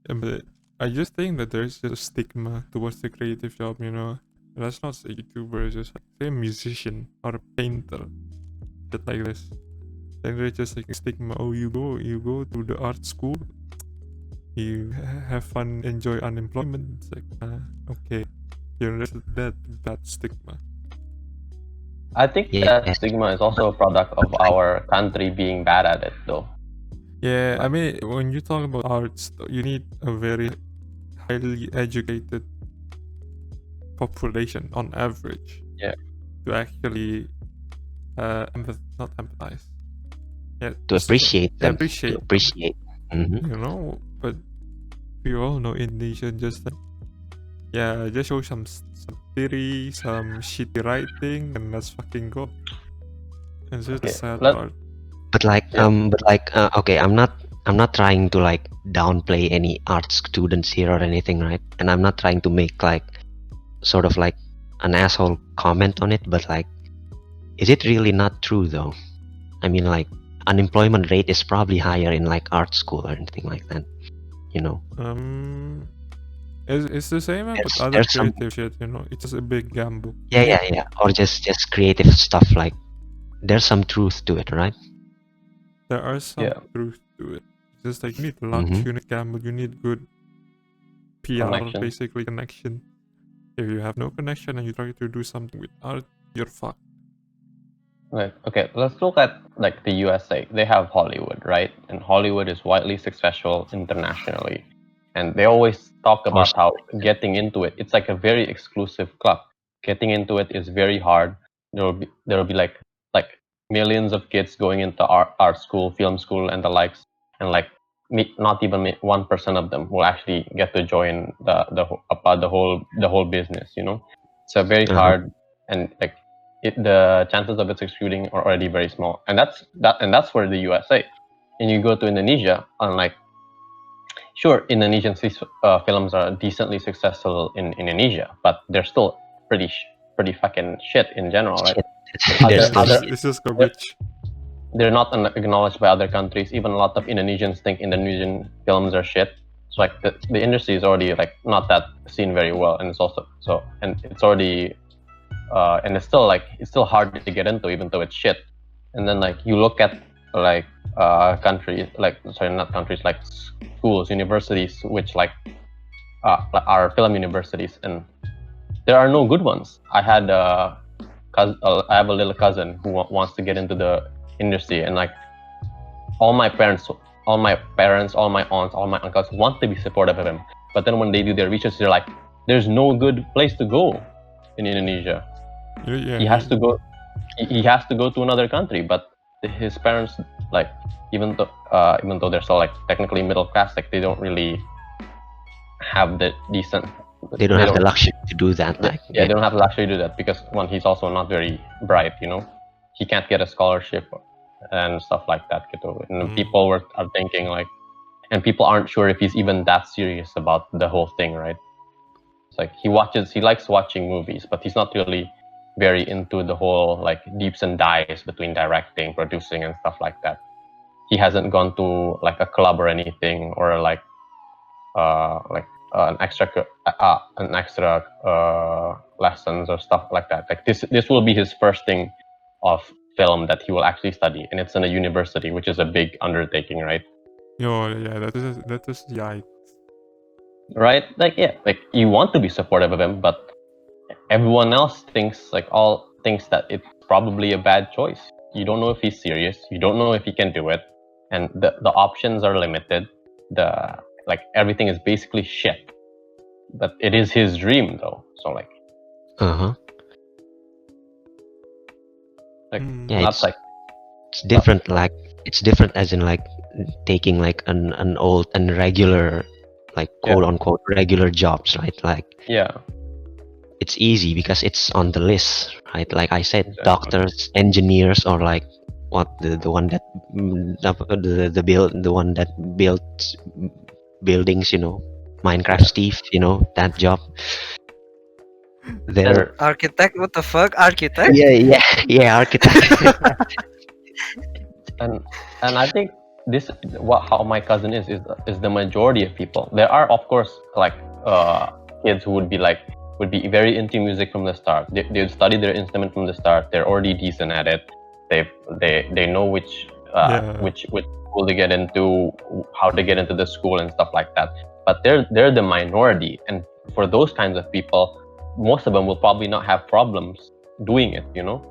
Yeah, but I just think that there's just a stigma towards the creative job, Let's not say YouTuber, just like, say a musician or a painter, shit like this. Then there's just like a stigma. Oh, you go to the art school, you have fun, enjoy unemployment. It's like, okay. there's that bad stigma. I think Yeah, that stigma is also a product of our country being bad at it, though. Yeah, I mean, when you talk about arts, you need a very highly educated population on average. Yeah. To actually not empathize. Yeah, to just appreciate them. appreciate To them, appreciate. Mhm. you know. But we all know Indonesia just like, yeah, just show some theory, some shitty writing, and let's fucking go. And that's the Okay, sad let- part. But like, Yeah. okay, I'm not trying to like downplay any art students here or anything, right? And I'm not trying to make like sort of like an asshole comment on it, but like, is it really not true though? I mean, like, unemployment rate is probably higher in like art school or anything like that, you know? It's the same with There's- other there's some- creative shit, you know. It's just a big gamble. Yeah, or just creative stuff. Like, there's some truth to it, right? There are some Yeah. truth to it. It's just like you need luck, Mhm. you need gamble, you need good PR, Connection. basically connection. If you have no connection and you try to do something with art, you're fucked. Like, okay, let's look at like the USA. They have Hollywood, right? And Hollywood is widely successful internationally. And they always talk about how getting into it, it's like a very exclusive club. Getting into it is very hard. There will be like millions of kids going into art school, film school, and the likes, and like not even 1% of them will actually get to join the whole business. You know, it's a very Uh-huh. hard, and like the chances of it succeeding are already very small, and that's for the USA. And you go to Indonesia, unlike sure, Indonesian films are decently successful in Indonesia, but they're still pretty fucking shit in general, right? There's It's just garbage. They're not acknowledged by other countries. Even a lot of Indonesians think Indonesian films are shit. So like the industry is already like not that seen very well, and it's also and it's already and it's still hard to get into, even though it's shit. And then like you look at like countries, like sorry, not countries, like schools, universities, which like are film universities, and there are no good ones. I have a little cousin who wants to get into the industry, and like all my parents, all my aunts, all my uncles want to be supportive of him. But then when they do their research, they're like, there's no good place to go in Indonesia. Yeah, He has to go. He has to go to another country. But his parents, like, even though they're still like technically middle class, like they don't really have the decent. They don't have the luxury to do that. Like, They don't have the luxury to do that because one, he's also not very bright. You know, he can't get a scholarship and stuff like that. And people are thinking like, and people aren't sure if he's even that serious about the whole thing, right? It's like he likes watching movies, but he's not really very into the whole like deeps and dives between directing, producing, and stuff like that. He hasn't gone to like a club or anything, or like an extra lessons or stuff like that. Like this will be his first thing of film that he will actually study, and it's in a university, which is a big undertaking, right? Yo, yeah, that is yikes. Right? Like yeah, like you want to be supportive of him, but everyone else thinks that it's probably a bad choice. You don't know if he's serious. You don't know if he can do it, and the options are limited. Like everything is basically shit. But it is his dream, though. So like, uh-huh. Yeah, not like it's different. Like, it's different as in like taking like an old and regular, like quote unquote regular jobs, right? Like, yeah, it's easy because it's on the list, right? Like I said, Exactly. doctors, engineers, or like what the one that the one that built buildings, you know, Minecraft Steve, you know, that job. They're Architect? What the fuck? Architect? yeah, architect. and I think how my cousin is the majority of people. There are of course like kids who would be very into music from the start. They study their instrument from the start. They're already decent at it. They know which school to get into, how to get into the school and stuff like that. But they're the minority, and for those kinds of people, most of them will probably not have problems doing it, you know,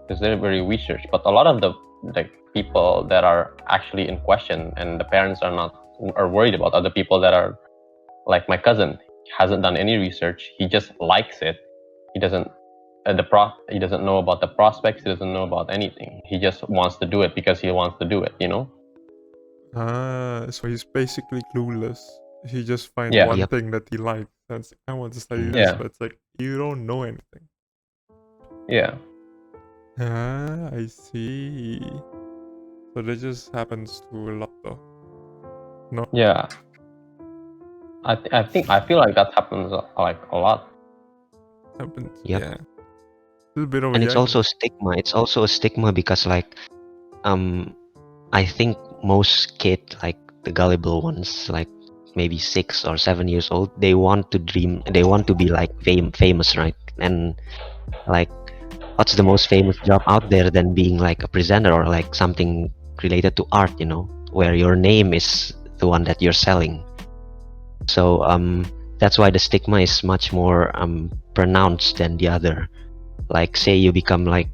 because they're very research. But a lot of the like people that are actually in question and the parents are worried about are the people that are like my cousin. He hasn't done any research. He just likes it. He doesn't he doesn't know about the prospects. He doesn't know about anything. He just wants to do it because he wants to do it, you know. So he's basically clueless. He just find Yeah. one Yep. thing that he likes. That's I want to study Mm. this, Yeah. but it's like you don't know anything. Yeah. I see. So that just happens to a lot though. Yeah. I feel like that happens like a lot. Happens. Yep. Yeah. A little bit of And a it's also a stigma. It's also a stigma because like I think most kids, like the gullible ones, like maybe 6 or 7 years old, they want to dream, they want to be like famous, right? And like what's the most famous job out there than being like a presenter or like something related to art, you know, where your name is the one that you're selling. So that's why the stigma is much more pronounced than the other. Like say you become like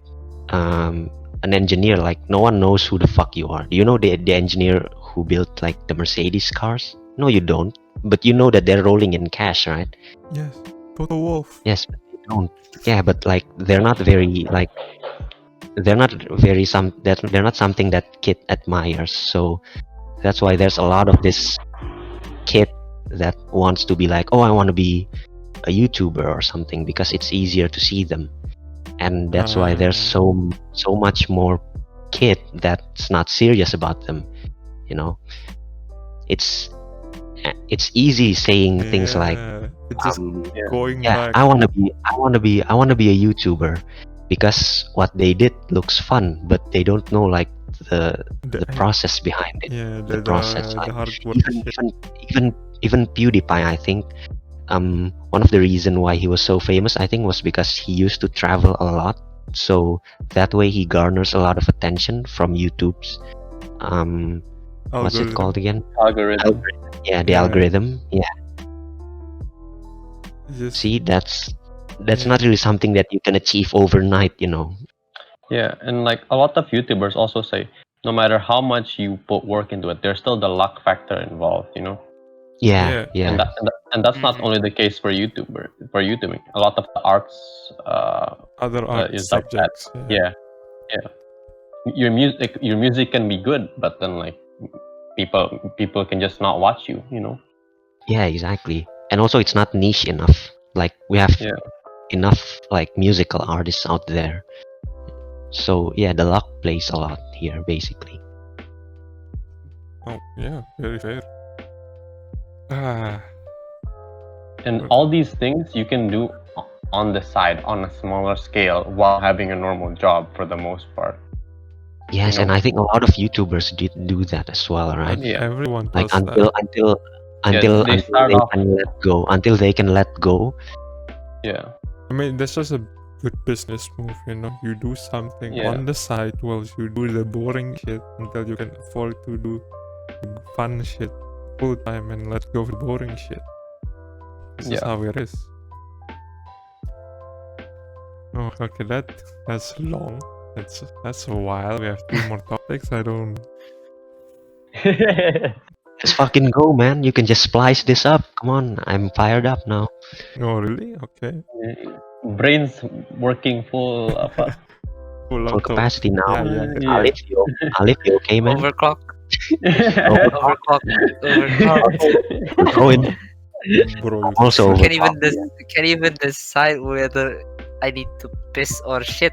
an engineer, like no one knows who the fuck you are. Do you know the engineer who built like the Mercedes cars? No, you don't. But you know that they're rolling in cash, right? Yes. Total Wolf. Yes, but you don't. Yeah, but like they're not very like they're not very they're not something that kid admires. So that's why there's a lot of this kid that wants to be like, oh, I want to be a YouTuber or something because it's easier to see them. And that's why there's so much more kid that's not serious about them, you know. It's easy saying things like it's just going yeah, back. I want to be a YouTuber because what they did looks fun, but they don't know like the process behind it. Yeah, the process, the like hard work. even PewDiePie, I think one of the reason why he was so famous, I think, was because he used to travel a lot, so that way he garners a lot of attention from YouTube's what's it called again? Algorithm. Yeah, the algorithm. Yeah. Just, See, that's not really something that you can achieve overnight, you know. Yeah, and like a lot of YouTubers also say, no matter how much you put work into it, there's still the luck factor involved, you know. Yeah. And that's not only the case for YouTubing. A lot of the arts other art is like that. subjects. Yeah. Your music can be good, but then like people can just not watch you, you know. Yeah, exactly. And also it's not niche enough. Like we have enough like musical artists out there. So yeah, the luck plays a lot here basically. Oh yeah, very fair. And all these things you can do on the side on a smaller scale while having a normal job for the most part. Yes, and I think a lot of YouTubers did do that as well, right? Everyone like does until that. they can let go. Yeah. I mean, that's just a good business move, you know. You do something on the side while you do the boring shit until you can afford to do fun shit full time and let go of the boring shit. This is how it is. Oh, okay, that's long. That's a while. We have 2 more topics. I don't. Let's fucking go, man. You can just splice this up. Come on, I'm fired up now. Oh, really? Okay. Brains working full full capacity now. Yeah. Alif, you okay, man? Overclock. We're going. Bro, Also, Can't even decide whether I need to piss or shit.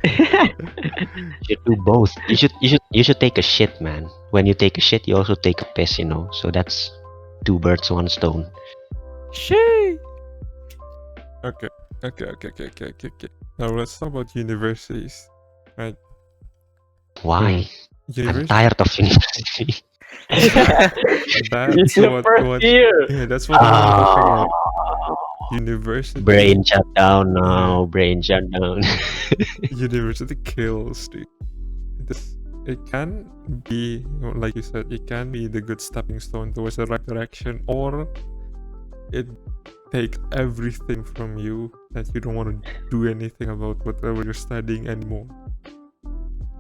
You should do both. You should take a shit, man. When you take a shit, you also take a piss, you know. So that's 2 birds, 1 stone. Shit. Okay. Now let's talk about universities, right? Why? I'm University. tired of university. That's what. Yeah, that's what I want to talk about. University. Brain shut down now. Brain shut down. University kills, dude. It can be, like you said, it can be the good stepping stone towards the right direction, or it take everything from you, that you don't want to do anything about whatever you're studying anymore.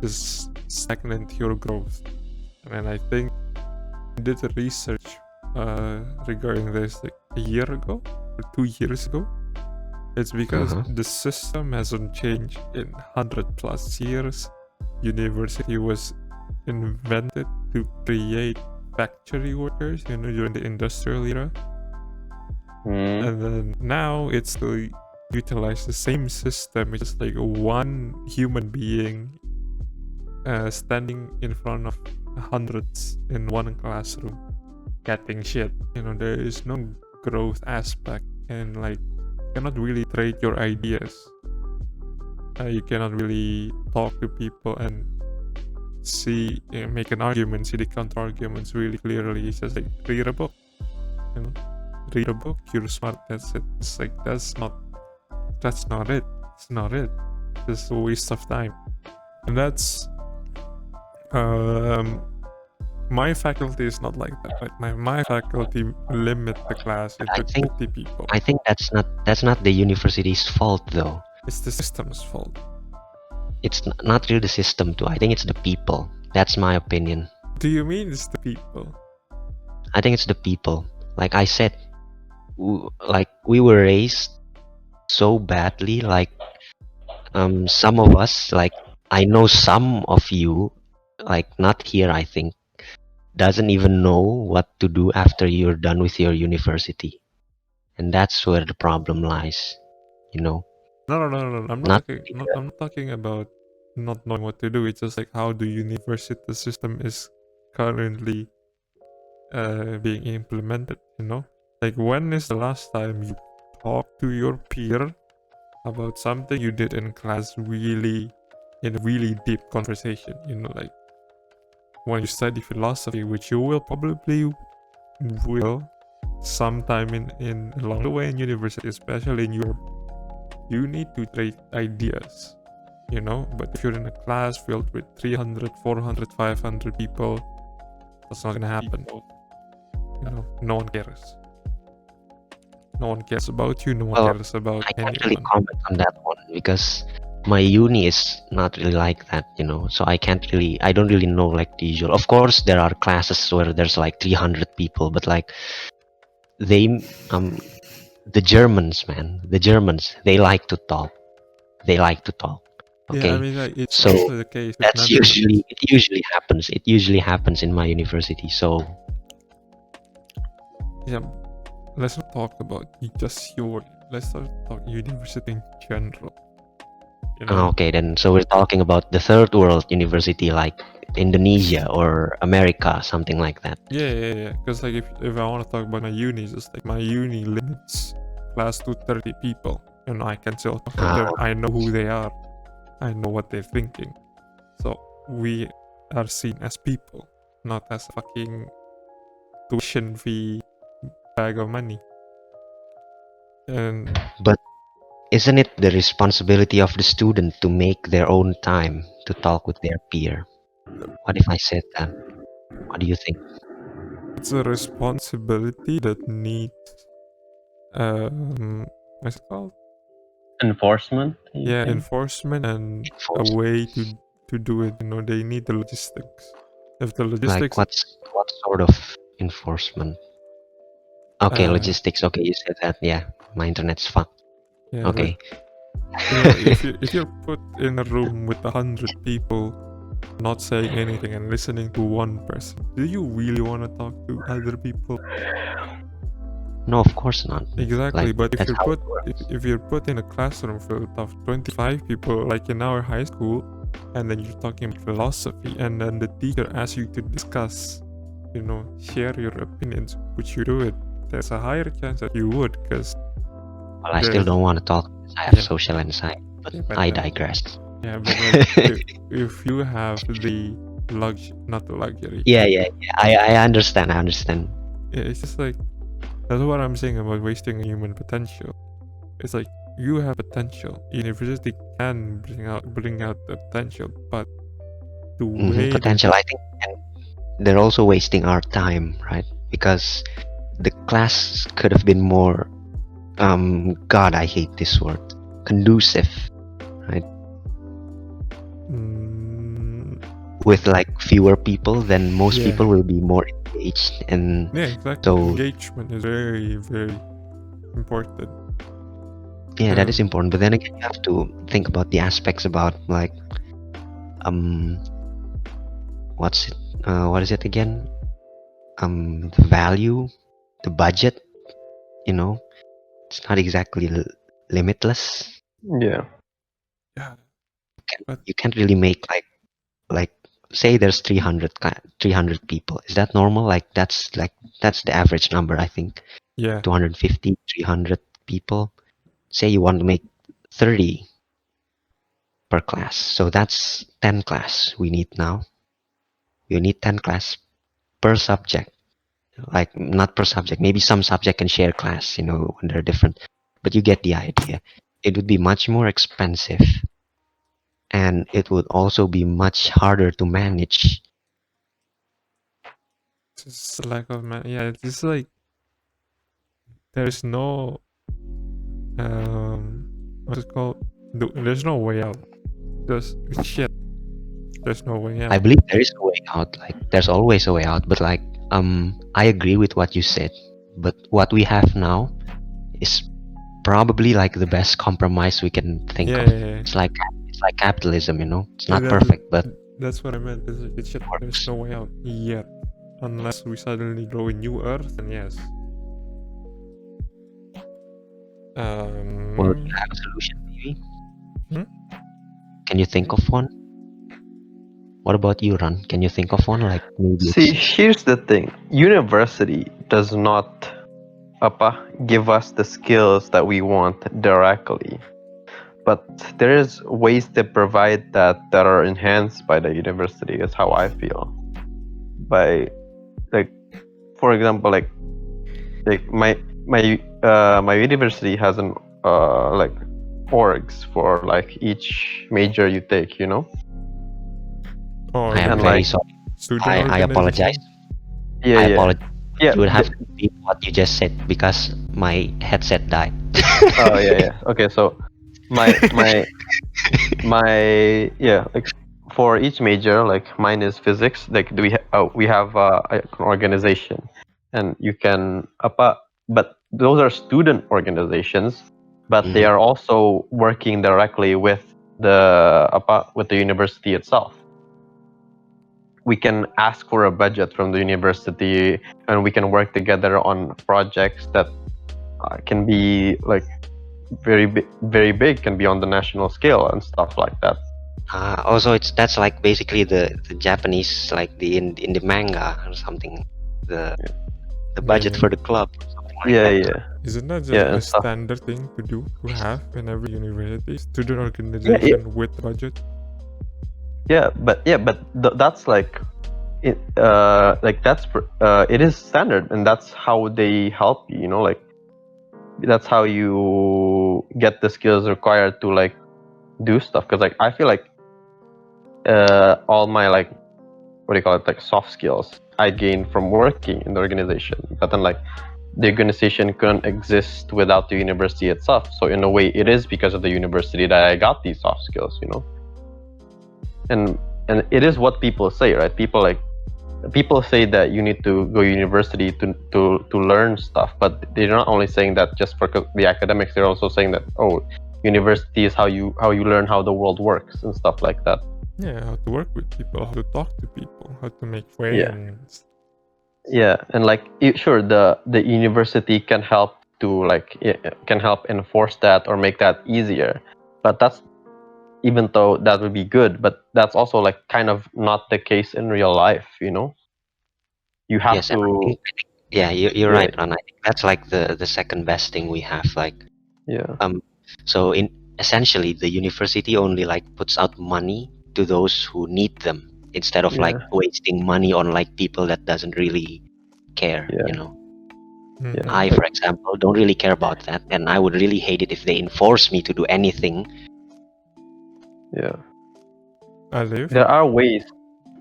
Just stagnate your growth. And I think I did a research regarding this like a year ago or 2 years ago. It's because the system hasn't changed in 100+ years. University was invented to create factory workers, during the industrial era. And then now it's to utilize the same system. It's just like one human being standing in front of hundreds in one classroom getting shit. There is no growth aspect, and like you cannot really trade your ideas. You cannot really talk to people and make an argument, see the counter arguments really clearly. It's just like read a book, read a book, you're smart, that's it. It's like that's not it. It's not it. It's a waste of time. And that's my faculty is not like that. Right? My faculty limit the class into 50 people. I think that's not the university's fault though. It's the system's fault. It's not really the system too. I think it's the people. That's my opinion. Do you mean it's the people? I think it's the people. Like I said, we were raised so badly. Like some of us, like I know some of you, like not here, I think, doesn't even know what to do after you're done with your university, and that's where the problem lies. No. I'm not talking about not knowing what to do. It's just like how the university system is currently being implemented. Like when is the last time you talked to your peer about something you did in class, really in a really deep conversation? Like when you study philosophy, which you will probably sometime in along the way in university, especially in Europe, you need to trade ideas, but if you're in a class filled with 300, 400, 500 people, that's not gonna happen. No one cares. No one cares about you. No one cares about I anyone. can't really comment on that one because my uni is not really like that, so I don't really know like the usual. Of course there are classes where there's like 300 people, but like the Germans, they like to talk. Okay, Yeah, I mean, like, it's so also the case with that's it usually happens in my university. So yeah, let's not talk about just let's not talk university in general. okay, then so we're talking about the third world university like Indonesia or America, something like that. Yeah. Because like if I want to talk about my uni, it's just like my uni limits class to 30 people. I can still talk to them. I know who they are. I know what they're thinking. So we are seen as people, not as a fucking tuition fee bag of money. But isn't it the responsibility of the student to make their own time to talk with their peer? What if I said that? What do you think? It's a responsibility that needs what's it called? Enforcement. Yeah, enforcement and a way to do it. They need the logistics. If the logistics, like what sort of enforcement? Okay, logistics. Okay, you said that. Yeah, my internet's fucked. Yeah, okay. If you're put in a room with 100 people, not saying anything and listening to one person, do you really want to talk to other people? No, of course not. Exactly, like, but if you're put in a classroom full of 25 people, like in our high school, and then you're talking about philosophy, and then the teacher asks you to discuss, share your opinions, would you do it? There's a higher chance that you would, because I still don't want to talk. I have social anxiety, but I digress. Yeah, but like, if you have the not the luxury. Yeah. I understand. Yeah, it's just like, that's what I'm saying about wasting human potential. It's like, you have potential. University can bring out the potential, but the way potential, I think, and they're also wasting our time, right? Because the class could have been more God, I hate this word. Conducive, right? With like fewer people, then most Yeah. people will be more engaged, and Yeah, exactly. so Engagement is very, very important. yeah, that is important. But then again, you have to think about the aspects about like what is it again? The value, the budget. You know, it's not exactly limitless. Yeah. Yeah. You can't really make like say there's 300 people. Is that normal? Like that's the average number, I think. Yeah. 250, 300 people. Say you want to make 30 per class. So that's 10 class we need now. You need 10 class per subject. Like not per subject. Maybe some subject can share class, when they're different. But you get the idea. It would be much more expensive, and it would also be much harder to manage. Just lack of yeah, it's just like there's no what's it called? There's no way out. There's shit. There's no way out. I believe there is a way out. Like there's always a way out. But like I agree with what you said. But what we have now is probably like the best compromise we can think Yeah, of. yeah, yeah. It's like capitalism, It's Yeah, not perfect, but that's what I meant. It's shit. There's no way out yet, unless we suddenly grow a new Earth. And yes. well, you have a solution maybe. Hmm? Can you think of one? What about you, Ran? Can you think of one? Like maybe See, here's the thing. University does not give us the skills that we want directly. But there is ways to provide that are enhanced by the university, is how I feel. By like, for example, like my university has an like orgs for like each major you take, Oh, I am and very like sorry. student I apologize. yeah, I yeah, apologize. yeah. You would have to repeat what you just said because my headset died. Oh yeah. Okay, so my yeah, like for each major, like mine is physics. Like we have an organization, and you can but those are student organizations, but they are also working directly with the university itself. We can ask for a budget from the university, and we can work together on projects that can be like very big, can be on the national scale and stuff like that. Also, that's like basically the Japanese, like in the manga or something. The budget for the club. Or something like that. Yeah. Isn't that just Yeah, a and stuff. standard thing to do to have in every university? Student organization with budget. But that's like it. It is standard, and that's how they help you. Like that's how you get the skills required to like do stuff. Because like I feel like all my like what do you call it, like soft skills I gained from working in the organization. But then like the organization couldn't exist without the university itself. So in a way, it is because of the university that I got these soft skills. And it is what people say, right? People say that you need to go university to learn stuff, but they're not only saying that just for the academics. They're also saying that university is how you learn how the world works and stuff like that. Yeah, how to work with people, how to talk to people, how to make friends. Yeah, and like sure, the university can help to like can help enforce that or make that easier, but that's, even though that would be good, but that's also like kind of not the case in real life. You have Yes, to. You're right, Ron. I think that's like the second best thing we have. Like, so essentially the university only like puts out money to those who need them instead of like wasting money on like people that doesn't really care. I, for example, don't really care about that, and I would really hate it if they enforce me to do anything. There are ways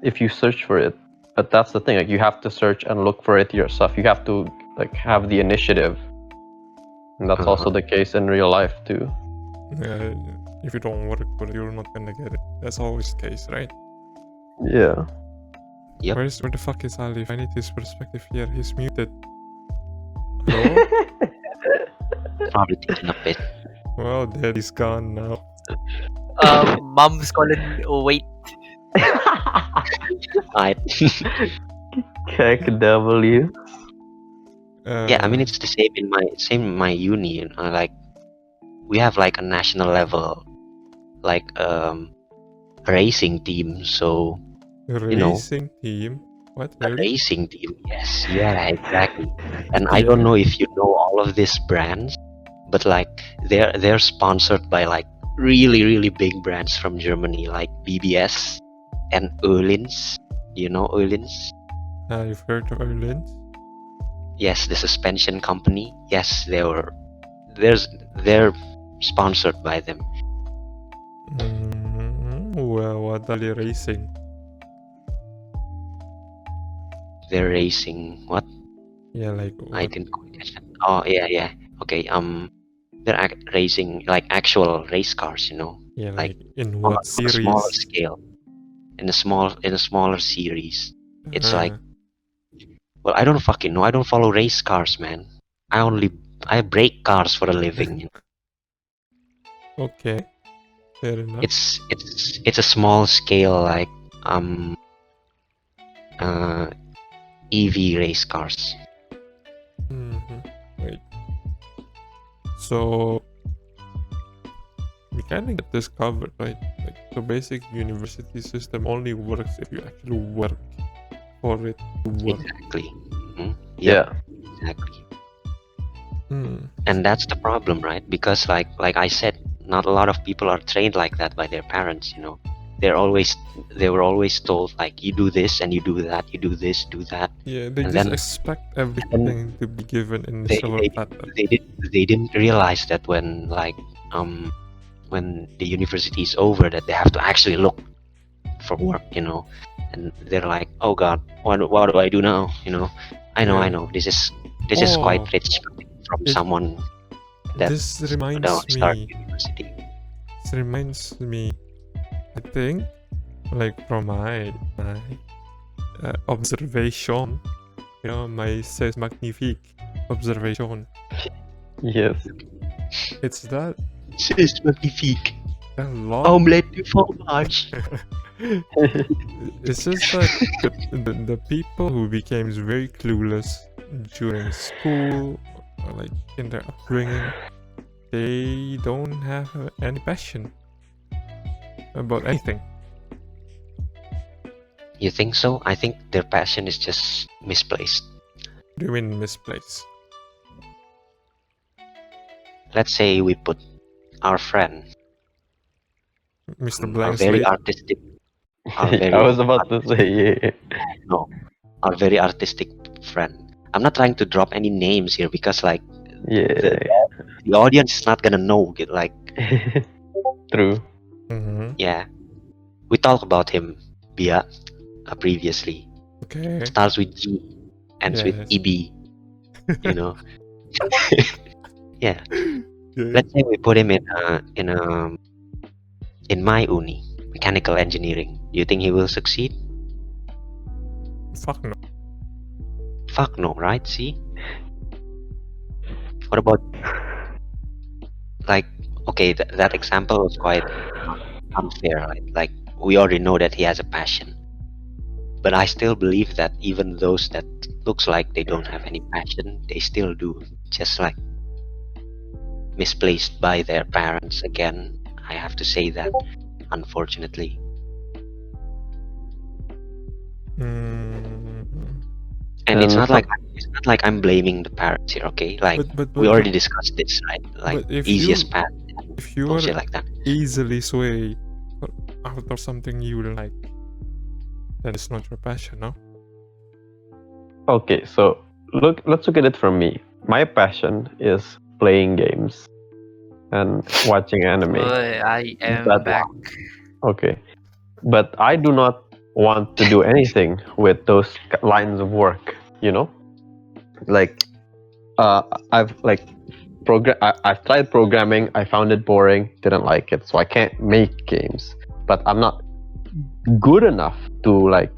if you search for it, but that's the thing. Like you have to search and look for it yourself. You have to like have the initiative. And that's also the case in real life too. If you don't work for it, you're not gonna get it. That's always the case, right? Yeah. Yep. Where the fuck is Alif? I need his perspective here. He's muted. Hello? Probably taking a piss. Well, daddy's gone now. Mom's calling. Oh, wait. I Kick W. yeah, I mean it's the same in my uni. You know, like we have like a national level, like racing team. So racing team. What? a Really? racing team. Yes, yeah, exactly. And I don't know if you know all of these brands, but like they're sponsored by like really big brands from Germany, like BBS and Öhlins. Do you know Öhlins? I've heard of Ireland. Yes, the suspension company. Yes, they're sponsored by them. Well, what are they racing? They're racing what? Yeah, like I what? didn't quite catch that. Oh yeah. Okay. They're racing like actual race cars. You know, Yeah, like like in on what a smaller series? scale. In a smaller series. It's like, well, I don't fucking know. I don't follow race cars, man. I break cars for a living. Okay, fair enough. It's a small scale like uh EV race cars. Wait. So we kind of get this covered, right? Like the basic university system only works if you actually work for it to work. Exactly. Yeah. Exactly. And that's the problem, right? Because like I said, not a lot of people are trained like that by their parents, you know. They were always told like you do this and you do that, you do this, do that. Yeah, they And just then expect everything to be given in the they silver they, platter. they didn't realize that when the university is over that they have to actually look for work, you know. And they're like, oh god, what do I do now? You know, I know, this is quite rich from someone that This reminds start me. university. This reminds me. I think, like from my observation, you know, my c'est magnifique observation. Yes. It's that C'est magnifique. a lot. Omelette du fromage. It's just that the people who became very clueless during school, or like in their upbringing, they don't have any passion about anything. You think so? I think their passion is just misplaced. Do you mean misplaced? Let's say we put our friend, Mr. our Blank very Slate? artistic, I was about to say, yeah. no, our very artistic friend. I'm not trying to drop any names here because like Yeah. the audience is not gonna know. Like, True. yeah, we talked about him via previously. Okay. Starts with G, ends with Yes. EB. You know. Yeah. Yeah. Let's say we put him in my uni, mechanical engineering. Do you think he will succeed? Fuck no. Fuck no, right? See? What about like okay, that example was quite unfair, right? Like we already know that he has a passion. But I still believe that even those that looks like they don't have any passion, they still do. Just like misplaced by their parents again. I have to say that, unfortunately. And it's not like I'm blaming the parents here, okay? Like But we already discussed this, right? Like but if easiest you- path, if you bullshit are like that. easily swayed out of something you like, then it's not your passion, no? Okay, so let's look at it from me. My passion is playing games and watching anime. I am That- back. Okay. But I do not want to do anything with those lines of work, you know? Like I've like I tried programming. I found it boring. Didn't like it, so I can't make games. But I'm not good enough to like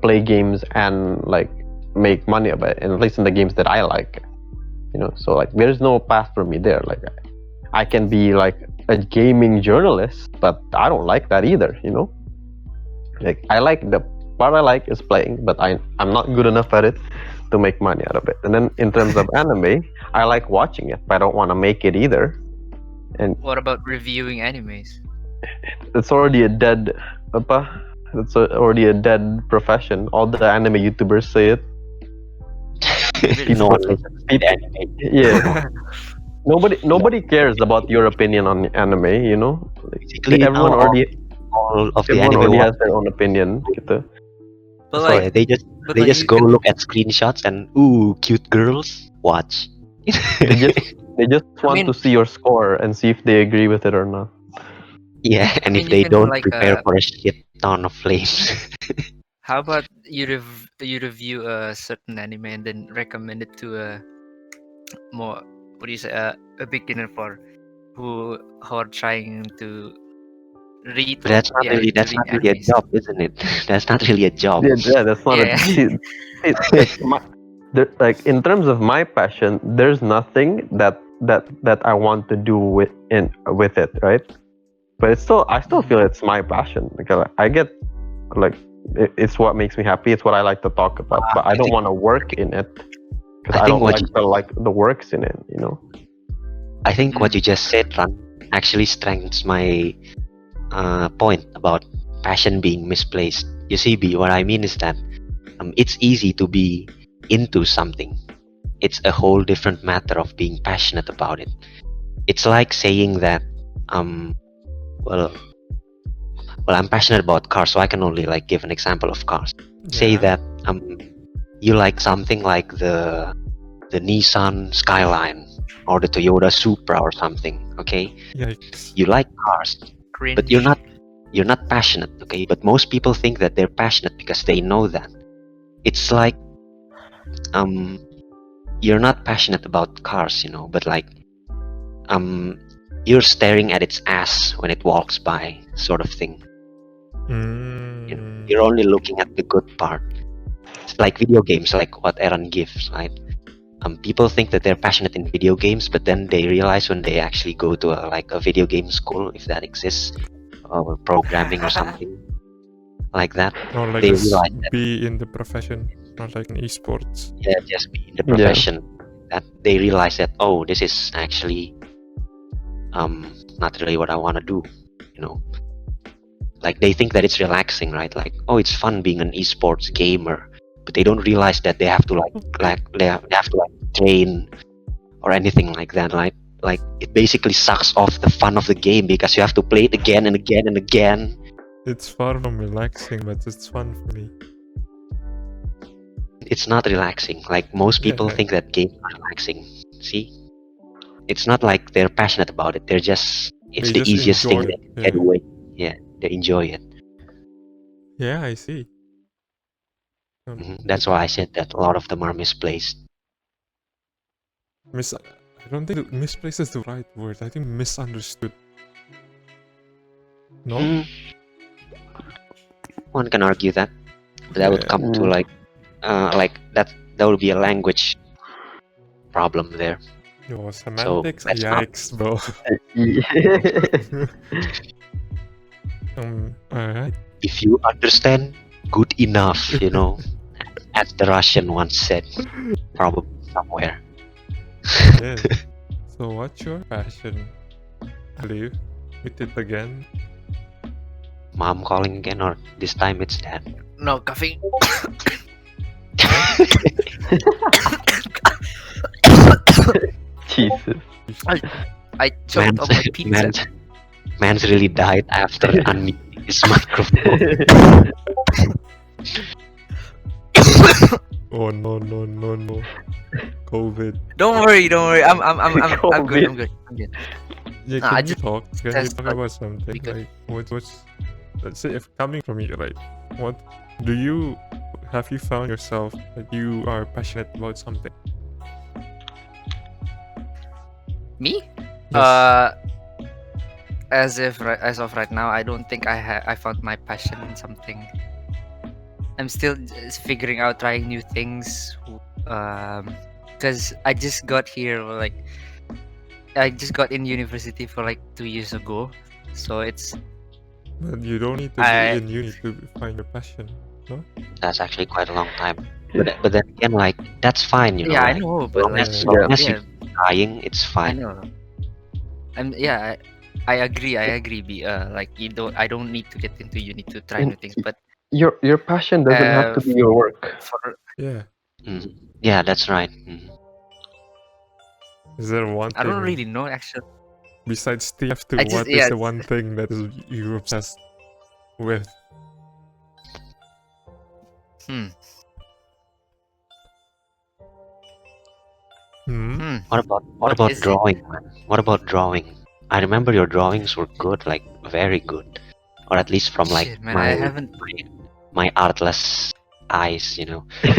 play games and like make money of it, and at least in the games that I like. So like there's no path for me there. Like I can be like a gaming journalist, but I don't like that either. Like I like the part I like is playing, but I'm not good enough at it to make money out of it. And then in terms of anime, I like watching it, but I don't want to make it either. And What about reviewing animes? it's already a dead already a dead profession. All the anime YouTubers say it. No one listens to the anime. Yeah. Nobody cares about your opinion on anime. Basically, Everyone now already all of the everyone anime already watch, has their own opinion. Gitu. But so like, they just but they like just you go can- look at screenshots and ooh, cute girls, watch. They just want mean- to see your score and see if they agree with it or not. Yeah, and I if mean, they you can don't, like prepare for a shit ton of flames. how about you review a certain anime and then recommend it to a more, what do you say, a beginner for who are trying to read. But that's not to really read a animes. job, isn't it? That's not really a job. Yeah, that's not Yeah. like like in terms of my passion, there's nothing that I want to do with it, right? But I still feel it's my passion because I get like it's what makes me happy. It's what I like to talk about, but I don't want to work in it because I I think don't what like the works in it. I think what you just said, Ran, actually strengthens my point about passion being misplaced. You see, B, what I mean is that it's easy to be into something. It's a whole different matter of being passionate about it. It's like saying that, well, I'm passionate about cars, so I can only like give an example of cars. Say Yeah. that you like something like the Nissan Skyline or the Toyota Supra or something. Okay, Yikes. you like cars, Cringe. but you're not passionate. Okay, but most people think that they're passionate because they know that. It's like you're not passionate about cars, but like you're staring at its ass when it walks by, sort of thing. You're only looking at the good part. It's like video games, like what Aaron gives, right? People think that they're passionate in video games, but then they realize when they actually go to a video game school, if that exists, or programming or something like that, Or like they just realize that, be in the profession, not like in esports. yeah, just be in the profession, that they realize that, oh, this is actually not really what I want to do. Like they think that it's relaxing, right? Like, oh, it's fun being an esports gamer, but they don't realize that they have to they have to train or anything like that. Like it basically sucks off the fun of the game because you have to play it again and again and again. It's far from relaxing, but it's fun for me. It's not relaxing. Like most people Yeah. think that games are relaxing. See, it's not like they're passionate about it. It's They the just easiest thing enjoy that it, they get away. Yeah, they enjoy it. Yeah, I see. That's why I said that a lot of them are misplaced. I don't think misplaced is the right word. I think misunderstood. No? One can argue that, but that would Yeah. come to like that would be a language problem there. Yo, semantics, let's not- yikes, bro. Alright. If you understand, good enough, as the Russian once said, probably somewhere. Yeah. So what's your passion? Live with it again? Mom calling again, or this time it's dad? No, coughing. Jesus. I choked on my pizza. Man's really died after unmuting his microphone. Oh no. COVID. Don't worry. I'm good. Yeah, Nah, I can you just talk? Can you test, talk like, about something? because- Like what's let's say if coming from you, right? What have you found yourself that you are passionate about something? Me? Yes. As of right now, I don't think I found my passion in something. I'm still just figuring out, trying new things. Because I just got here, like I just got in university for like 2 years ago, so it's But you don't need to be I in uni to find your passion, no? That's actually quite a long time. But then again, like that's fine, you know. yeah, I Like know, as but long like as, Yeah. long as yeah, you're trying, it's I fine. know. Yeah, I agree. Like I don't need to get into uni to try And new things, but your passion doesn't have to be your work. for Yeah. Mhm. Yeah, that's right. Is there one I don't thing really know actually. besides TF2? I just What is yeah, the one thing that is you obsessed with? hmm, Hmm. What what about is it? drawing, man? What about drawing? I remember your drawings were good, like very good, or at least from like Shit, man, I haven't. my artless eyes, you know. They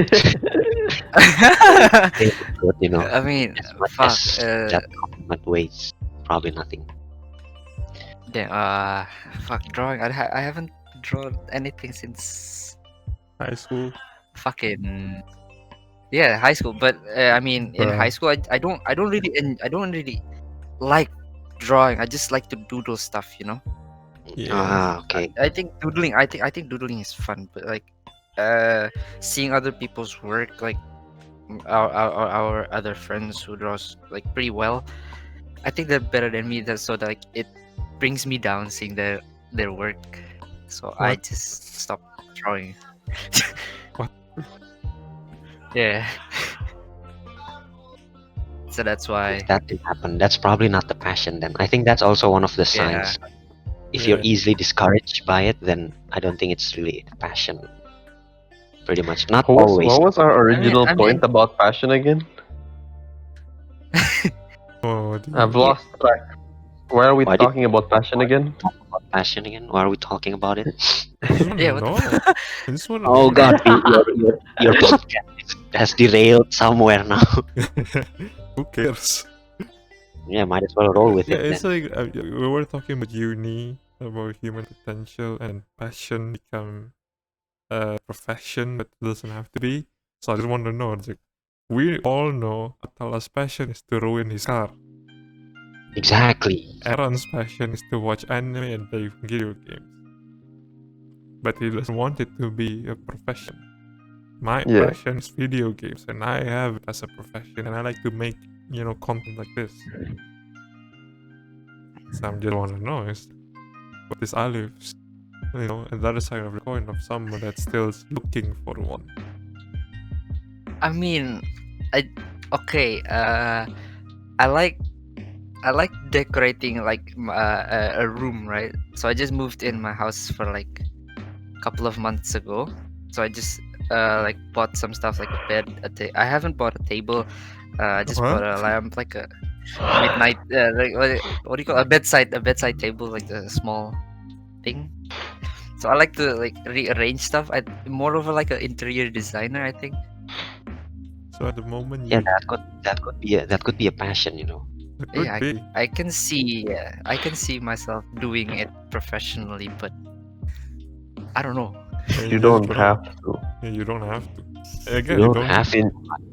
were good, you know. I mean, As much fuck. as that compliment weighs, probably nothing. Damn. Fuck drawing. I haven't drawn anything since High school. fucking yeah, high school. But I mean, in high Bruh. school, I don't really like drawing. I just like to doodle stuff, you know. Yeah. Okay. I think doodling. I think doodling is fun, but like, seeing other people's work, like our other friends who draws like pretty well. I think they're better than me. That so that, like it brings me down seeing their work. So I What? just stopped drawing. What? Yeah. So that's why. If that did happen, that's probably not the passion then. I think that's also one of the Yeah. signs. If you're Yeah. easily discouraged by it, then I don't think it's really a passion. Pretty much. Not What always. was our original I point mean, about passion again? Oh, do I've you? Yeah. lost track. Why are we Why did talking about passion again? we talk about passion again? Why are we talking about it? I just want yeah. to What the know. fuck? I just want to Oh know. god, your podcast has derailed somewhere now. Who cares? Yeah, might as well roll with Yeah, it it's then. like we were talking about uni, about human potential, and passion become a profession, but it doesn't have to be. So I just want to know, it's like, we all know Atala's passion is to ruin his car. Exactly. Aaron's passion is to watch anime and play video games. But he doesn't want it to be a profession. My Yeah. passion is video games, and I have it as a profession, and I like to make, content like this. So I'm just want to know is what is Alif's, the other side of the coin of someone that's still looking for one. I mean, okay. I like decorating like a room, right? So I just moved in my house for like a couple of months ago. So I just like bought some stuff like a bed. I haven't bought a table. I just bought a lamp, like a midnight, like what do you call a bedside table, like a small thing. So I like to like rearrange stuff. I'm more of like an interior designer, I think. So at the moment, Yeah, you that could be a passion, you know. it could Yeah, be. I can see myself doing it professionally, but I don't know. And You just don't put have on. to. Yeah, you don't have to. Again, You you don't don't. have to.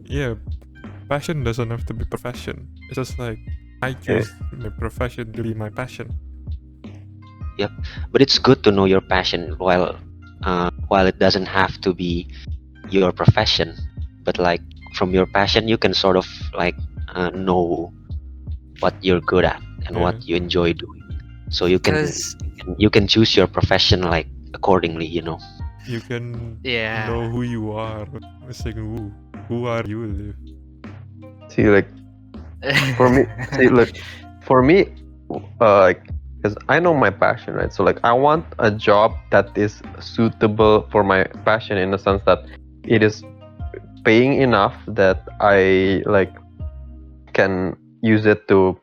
Yeah, passion doesn't have to be profession. It's just like I choose my profession to be my passion. But it's good to know your passion while it doesn't have to be your profession. But like from your passion, you can sort of like know what you're good at and Yeah. what you enjoy doing. So you Because can choose your profession like accordingly, you know. You can yeah, know who you are. It's like who are you, Liv? See, like for me, see, look, for me, like, because I know my passion, right? So like, I want a job that is suitable for my passion in the sense that it is paying enough that I like can use it to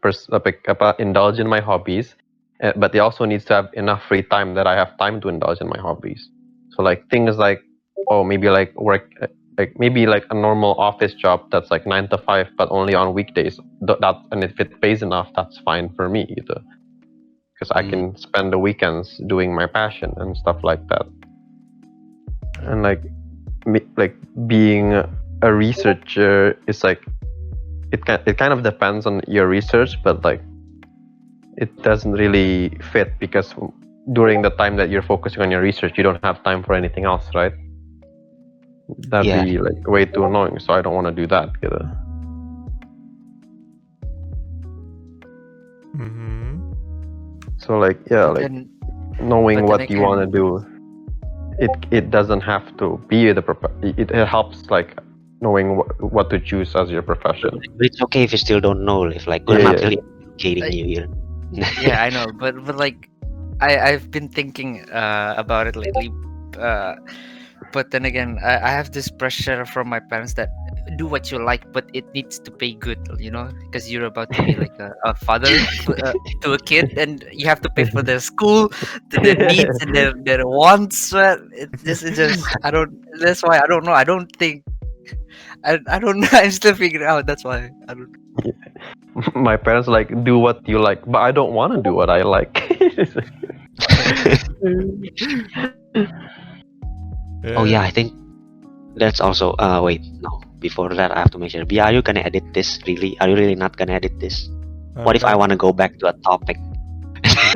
indulge in my hobbies, but it also needs to have enough free time that I have time to indulge in my hobbies. So like things like, oh, maybe like work like maybe like a normal office job that's like 9 to 5 but only on weekdays. And if it pays enough, that's fine for me gitu. Because I can spend the weekends doing my passion and stuff like that. And like being a researcher is like it kind of depends on your research, but like it doesn't really fit because during the time that you're focusing on your research, you don't have time for anything else, right? That'd Yeah. be like way too annoying, so I don't want to do that gitu. Mm-hmm. So like yeah, But like then, knowing but what then you want to do, it doesn't have to be it helps like knowing what to choose as your profession. But it's okay if you still don't know. If like we're Yeah, not yeah. really educating Like- you here. yeah, I know, but like, I've been thinking about it lately, but then again, I have this pressure from my parents that do what you like, but it needs to pay good, because you're about to be like a father to a kid, and you have to pay for their school, to their needs and their wants. It's just I don't. That's why I don't know. I don't think. I don't know. I'm still figuring out. That's why I don't. My parents like do what you like, but I don't want to do what I like. Oh yeah, I think that's also. Wait, no. Before that, I have to make sure. Are you gonna edit this? Really? Are you really not gonna edit this? What if I want to go back to a topic?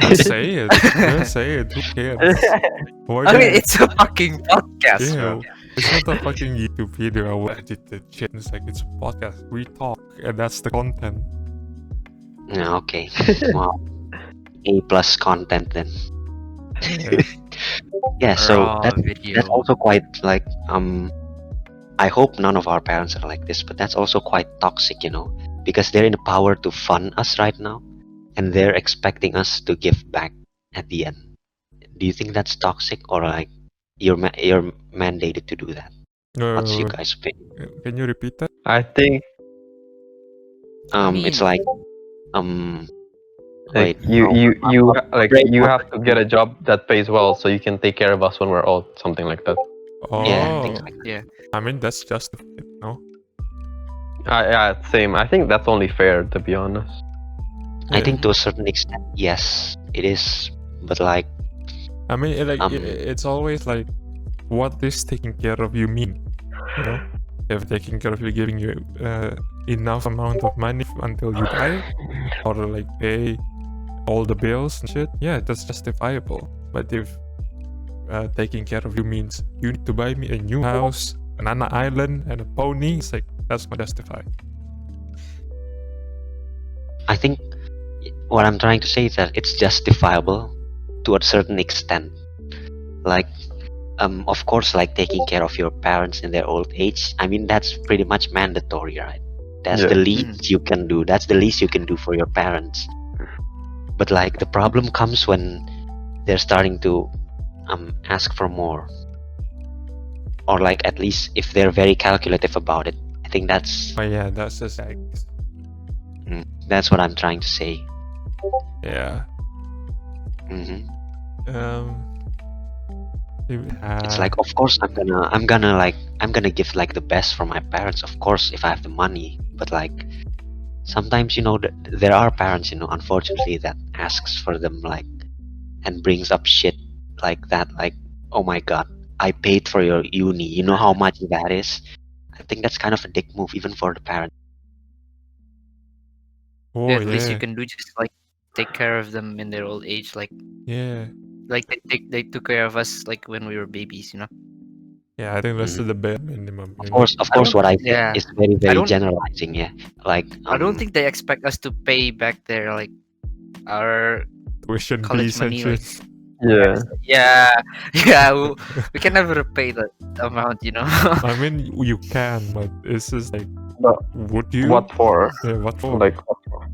Just say it. Just say it. Who cares? Why I do mean, you- it's a fucking podcast, Yeah, bro. it's not a fucking YouTube video. I will edit the shit. It's like it's a podcast. We talk, and that's the content. Yeah, okay. Well, A+ content then. Yeah. Yeah, so Raw that's video. also quite like I hope none of our parents are like this, but that's also quite toxic, because they're in the power to fund us right now, and they're expecting us to give back at the end. Do you think that's toxic, or like you're mandated to do that? What's your guys' opinion? Can you repeat that? I think It's like like wait, you no, you like Great you one. have to get a job that pays well so you can take care of us when we're old, something like that. Yeah, Oh, things like that. Yeah. I mean that's justified, no? Yeah, same. I think that's only fair, to be honest. I Yeah. think to a certain extent, yes, it is. But like, I mean, it's always like, what does taking care of you mean? You know, if taking care of you giving you enough amount of money until you die, or like pay all the bills and shit, yeah, that's justifiable. But if taking care of you means you need to buy me a new house, an island, and a pony, it's like that's not justified. I think what I'm trying to say is that it's justifiable to a certain extent. Like, of course, like taking care of your parents in their old age. I mean, that's pretty much mandatory, right? That's Yeah. the least you can do. That's the least you can do for your parents. But like, the problem comes when they're starting to ask for more, or like at least if they're very calculative about it. I think that's But yeah, that's just like, that's what I'm trying to say. yeah. hmm It's It's like, of course, I'm gonna give like the best for my parents, of course, if I have the money. But like, sometimes there are parents, unfortunately, that asks for them like, and brings up shit like that, like, oh my god, I paid for your uni. You know how much that is? I think that's kind of a dick move, even for the parents. oh The least you yeah, can do just like take care of them in their old age, like yeah, they took care of us like when we were babies, yeah. I think that's the bare minimum. Of You know? course, what I say Yeah. is very, I very don't- generalizing. Yeah, like I don't think they expect us to pay back their like our Tuition college fees and money, like shit. Yeah. yeah we can never repay that amount, I mean, you can, but it's just like, But would you? what for? Yeah, what for? Like, what for?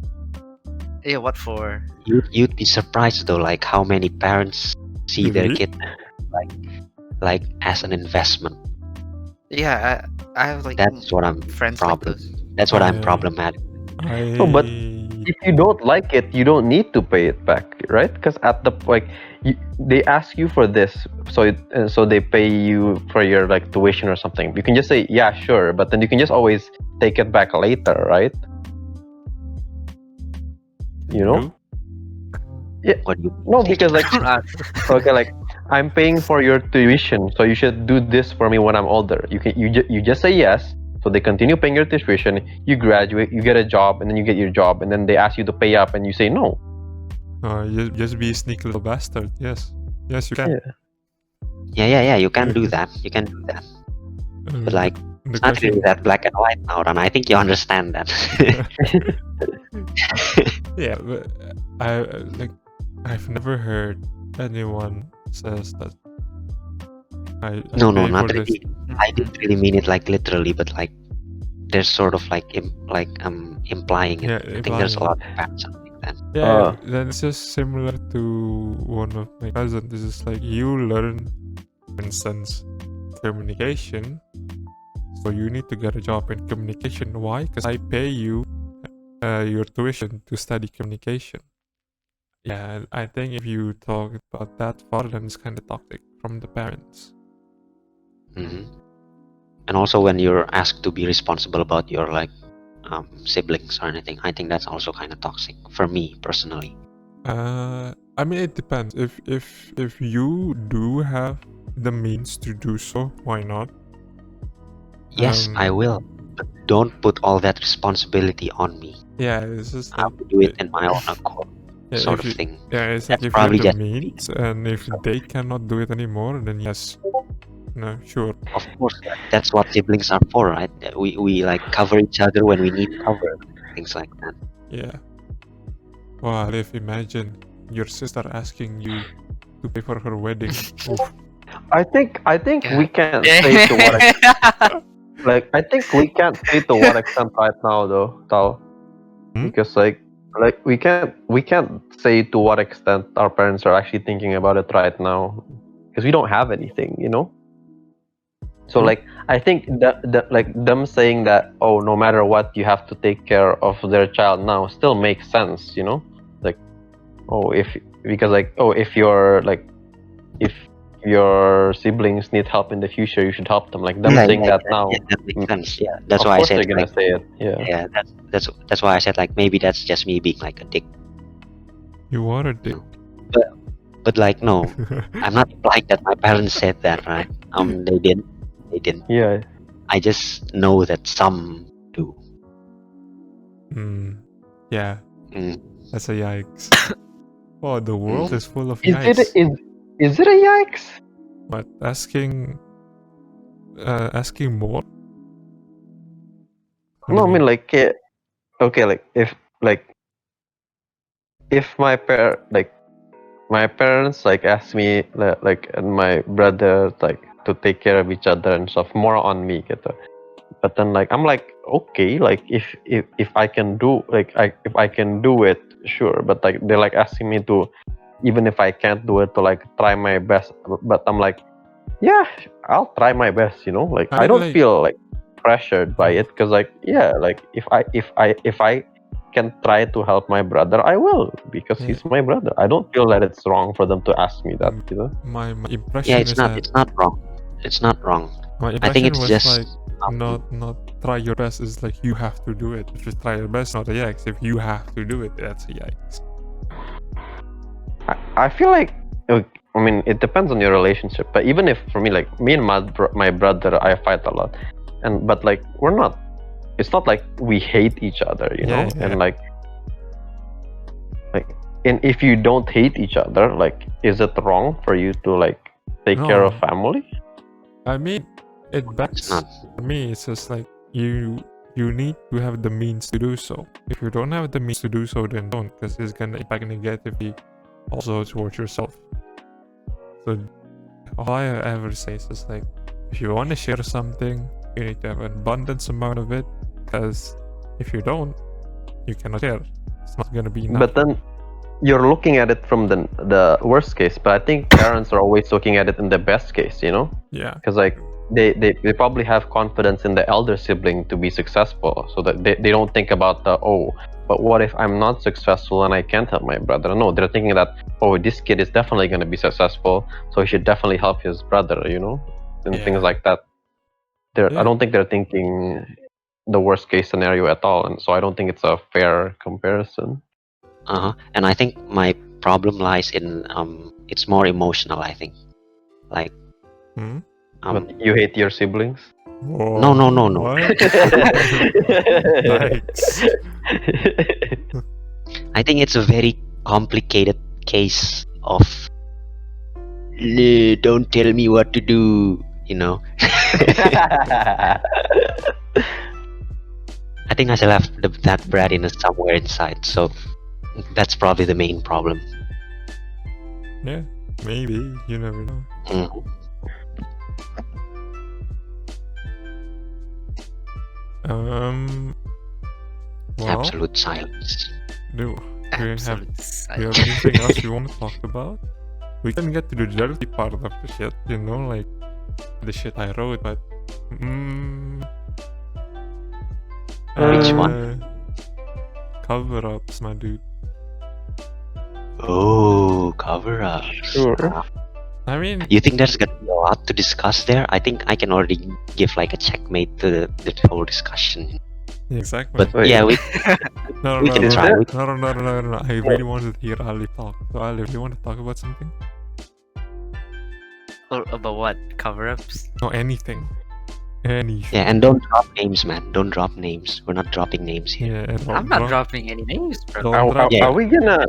Yeah, what for? you'd be surprised though, like how many parents see their Really? kid like as an investment. Yeah, I have like That's what I'm friends problem. like those. That's what I'm Yeah. problematic. I Oh, but need. if you don't like it, you don't need to pay it back, right? Because at the they ask you for this, so they pay you for your like tuition or something. You can just say yeah, sure, but then you can just always take it back later, right? You know? What do you No, because like Don't ask. okay, like I'm paying for your tuition, so you should do this for me when I'm older. You just say yes, so they continue paying your tuition. You graduate, you get a job, and then you get your job, and then they ask you to pay up, and you say no. Just be a sneaky little bastard. Yes, you can. Yeah. You can do that. You can do that. But like, the it's not question, really that black and white now, and I think you understand that. yeah, but I've never heard anyone says that. I No, pay not for this. really. I didn't really mean it like literally, but like there's sort of like implying it. Yeah, I think there's a implying. lot of patterns like that. Yeah, then it's just similar to one of my cousins. This is like you learn, for instance, communication. So you need to get a job in communication. Why? Because I pay you your tuition to study communication. Yeah, I think if you talk about that far, then it's kind of toxic from the parents. Hmm. And also when you're asked to be responsible about your like siblings or anything, I think that's also kind of toxic for me personally. I mean, it depends. If you do have the means to do so, why not? Yes, I will, but don't put all that responsibility on me. Yeah, it's just I like will do it in my own accord, sort if of you, thing. yeah, it's That's like if you probably have the just means, and if they cannot do it anymore, then yes, no, sure. Of course, that's what siblings are for, right? We like cover each other when we need cover, things like that. Yeah. Well, if imagine your sister asking you to pay for her wedding. Oof. I think Yeah. we can't say to what extent. Like I think we can't say to what extent right now though, Tal. Because like we can't say to what extent our parents are actually thinking about it right now, because we don't have anything, you know. So like I think the like them saying that, oh, no matter what you have to take care of their child now still makes sense, you know. Like if you're like if your siblings need help in the future, you should help them. Like them saying that now, that makes sense. Yeah, that's of why I course said they're gonna like, say it. Yeah. yeah, that's why I said like maybe that's just me being like a dick. You are a dick. But like no, I'm not implying that my parents said that, right? They didn't. Yeah. I just know that some do. Yeah. Mm. That's a yikes. Oh, the world is full of Is yikes. it a yikes? What, asking more? What do No, I you mean like okay, like if my parents like ask me like and my brother like to take care of each other and stuff, more on me gitu. But then like I'm like, okay, like if I can do if I can do it, sure. But like they're like asking me to, even if I can't do it, to like try my best. But I'm like, yeah, I'll try my best, you know. Like I I don't like- feel like pressured by it, because like yeah, like if I can try to help my brother, I will, because Yeah. he's my brother. I don't feel that it's wrong for them to ask me that, you know. My impression Yeah, it's is not. that It's not wrong. It's not wrong. my I think impression it's was just like not try your best is like you have to do it. If you try your best, not a yikes. If you have to do it, that's a yikes. I feel like, I mean, it depends on your relationship. But even if, for me, like me and my brother, I fight a lot, but like we're not. It's not like we hate each other, you know. Yeah. And like, and if you don't hate each other, like, is it wrong for you to like take care of No. family? I mean, it backs not. for me. It's just like you need to have the means to do so. If you don't have the means to do so, then don't, because it's gonna impact negatively also towards yourself. So all I ever say is just like, if you want to share something, you need to have an abundance amount of it, because if you don't, you cannot share. It's not gonna be enough. But then you're looking at it from the worst case. But I think parents are always looking at it in the best case, you know. Yeah. Because like they probably have confidence in the elder sibling to be successful, so that they don't think about but what if I'm not successful and I can't help my brother? No, they're thinking that, this kid is definitely going to be successful, so he should definitely help his brother, and Yeah. things like that. I don't think they're thinking the worst case scenario at all, and so I don't think it's a fair comparison. And I think my problem lies in it's more emotional, I think. Like But you hate your siblings? No. What? Nice. I think it's a very complicated case of don't tell me what to do, I think I still have that brattiness somewhere inside, so that's probably the main problem. Yeah, maybe. You never know. Well, Absolute silence. do we have Absolute anything else you want to talk about? We can get to the dirty part of the shit, like the shit I wrote, but Which one? Cover-ups, my dude. Oh, cover-ups. Sure. I mean, You think there's gonna be a lot to discuss there? I think I can already give like a checkmate to the whole discussion. exactly. But Wait. yeah, we No, we can try. No. I really wanted to hear Ali talk. So Ali, you want to talk about something? About what? Cover-ups? No, anything. Anything. Yeah, and don't drop names, man. Don't drop names. We're not dropping names here. Yeah, and I'm not dropping any names, bro. Don't drop. Yeah. Are we gonna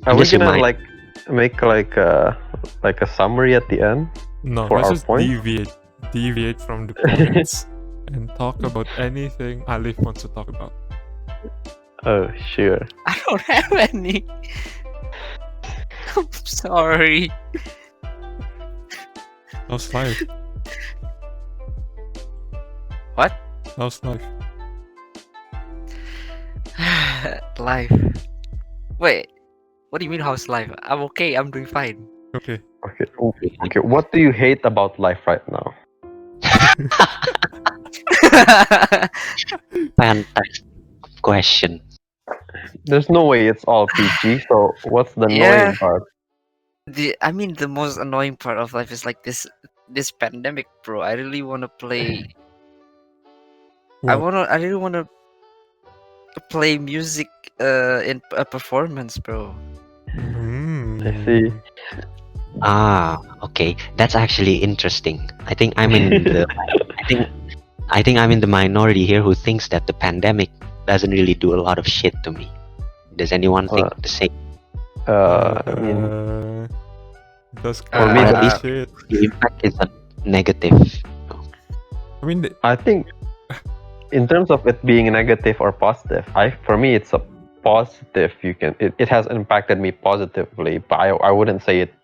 Unless you might. like make like a summary at the end? No, for let's our just point? deviate from the points and talk about anything Alif wants to talk about. Oh, sure. I don't have any. I'm sorry. How's life? What? How's life? Life. Wait. What do you mean how's life? I'm okay. I'm doing fine. Okay. Okay. What do you hate about life right now? Fantastic question. There's no way it's all PG. So what's the Yeah. annoying part? The most annoying part of life is like this pandemic, bro. I really want to play. I really want to play music in a performance, bro. I see. Okay. That's actually interesting. I think I'm in the I think I'm in the minority here who thinks that the pandemic doesn't really do a lot of shit to me. Does anyone think the same? I mean, Does For me, at least- shit. The impact is a negative. I mean, I think in terms of it being negative or positive, for me it's a positive. It has impacted me positively, but I wouldn't say it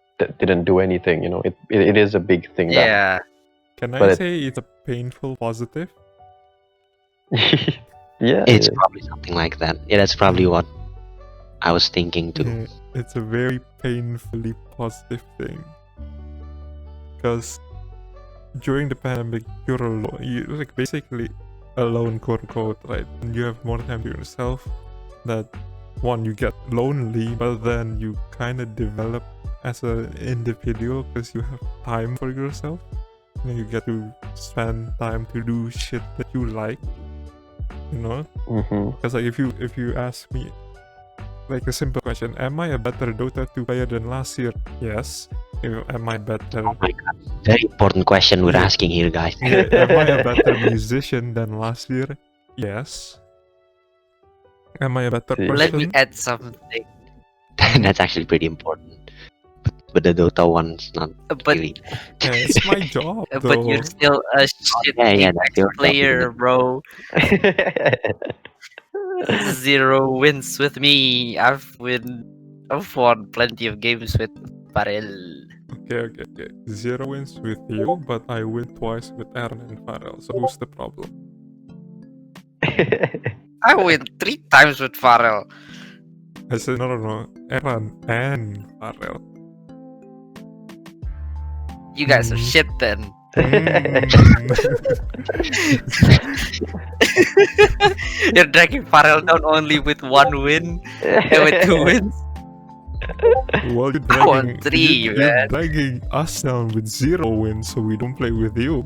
didn't do anything. It is a big thing. Yeah. can I but say it's a painful positive? Yeah. It's probably something like that. Yeah, that's probably what I was thinking too. Yeah, it's a very painfully positive thing. Because during the pandemic, you're alone. You're like basically alone, quote unquote, right? And you have more time to yourself. That one, you get lonely, but then you kind of develop as an individual because you have time for yourself. And you get to spend time to do shit that you like. Mm-hmm. Because like if you ask me, like a simple question, am I a better Dota 2 player than last year? Yes. Am I better? Oh my god. Very important question we're Yeah. asking here, guys. Yeah, am I a better musician than last year? Yes. Am I a better See. person? Let me add something. That's actually pretty important. But the Dota one's not But really. Yeah, it's my job, though. but you're still a shit Yeah, Apex that's your job, player, isn't it? bro. 0 wins with me. I've won plenty of games with Farel. Okay. 0 wins with you, but I win twice with Aaron and Farrell. So who's the problem? I win 3 times with Farel. I said no. Aaron and Farrell. You guys are Mhm. shit then. You're dragging Farrell down only with 1 win and with 2 wins. Well, you're I want dragging, 3, you're man. dragging us down with 0 wins, so we don't play with you.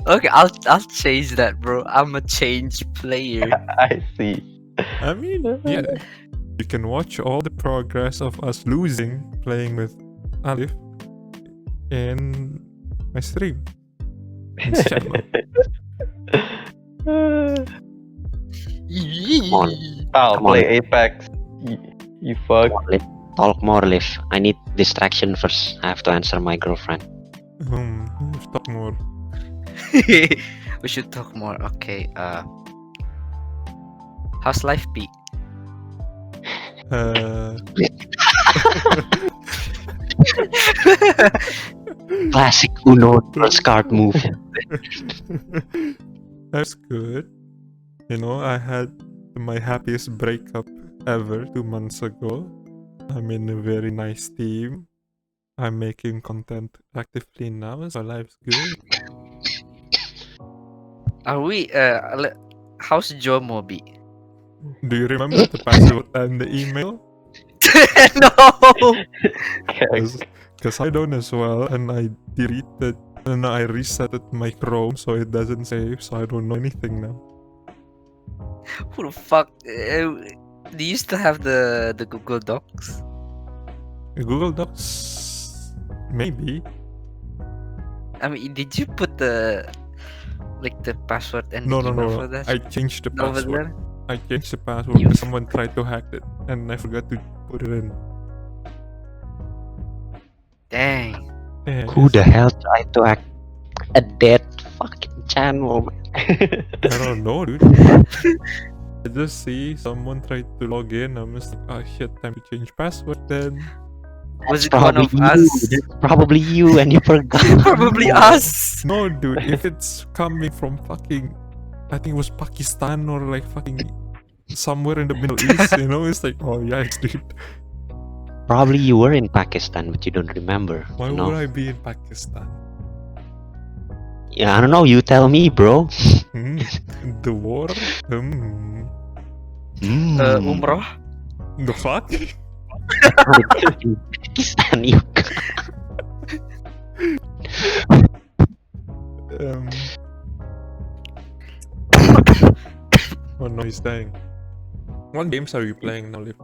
Okay, I'll change that, bro. I'm a change player. I see. I mean, yeah, you can watch all the progress of us losing playing with Alif in my stream. In this channel. I'll Come on. play Apex. You fuck. Talk more, Liv. I need distraction first. I have to answer my girlfriend. Let's talk more. We should talk more. Okay. How's life be? Classic Uno first card move. That's good. You know, I had my happiest breakup ever 2 months ago. I'm in a very nice team. I'm making content actively now, so life's good. Are we? How's Joe Moby? Do you remember the password and the email? No. Because I don't as well, and I deleted and I resetted my Chrome so it doesn't save, so I don't know anything now. Who the fuck? Do you still have the Google Docs? Google Docs, maybe. I mean, did you put the password and No, the no, email no. for that? I changed the over password. there? I changed the password You because someone tried to hack it, and I forgot to put it in. Dang. Yeah, Who the hell tried to hack a dead fucking channel, man? I don't know, dude. I just see someone tried to log in. I'm just like, oh shit, time to change password then. Was it one of you. us? That's probably you, and you forgot. Probably us. No, dude, if it's coming from fucking, I think it was Pakistan or like fucking somewhere in the Middle East, you know, it's like, oh yikes, dude. Probably you were in Pakistan, but you don't remember. Why you know? would I be in Pakistan? Yeah, I don't know. You tell me, bro. The war? Umroh. The fuck? Pakistan, you. Oh no, he's dying. What games are you playing now, Liv?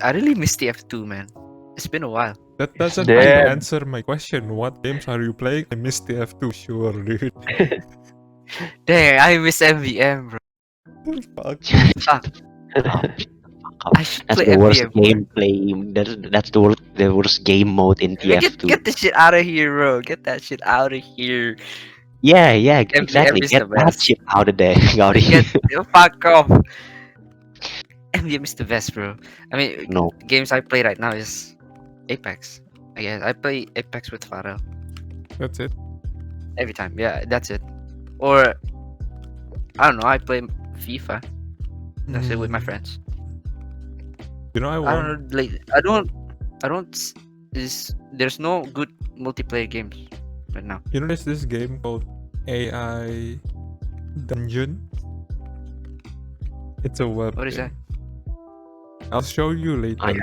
I really miss TF2, man. It's been a while. That doesn't Damn. really answer my question. What games are you playing? I missed TF2, sure, dude. Dang, I miss MVM, bro. Fuck. Fuck. I should That's play the worst MVM. gameplay. That's the worst game mode in TF2. Get this shit out of here, bro. Get that shit out of here. Yeah, MVM exactly. is Get the that best. shit out of there. Out of Get here. fuck off. MVM is the best, bro. I mean, No. games I play right now is Apex. I guess I play Apex with Farrell That's it. every time. Yeah, that's it. Or I don't know. I play FIFA. That's it with my friends. You know, I I want. don't know. Like, I don't. There's no good multiplayer games right now. You know, there's this game called AI Dungeon. It's a web. What is game. I'll show you later.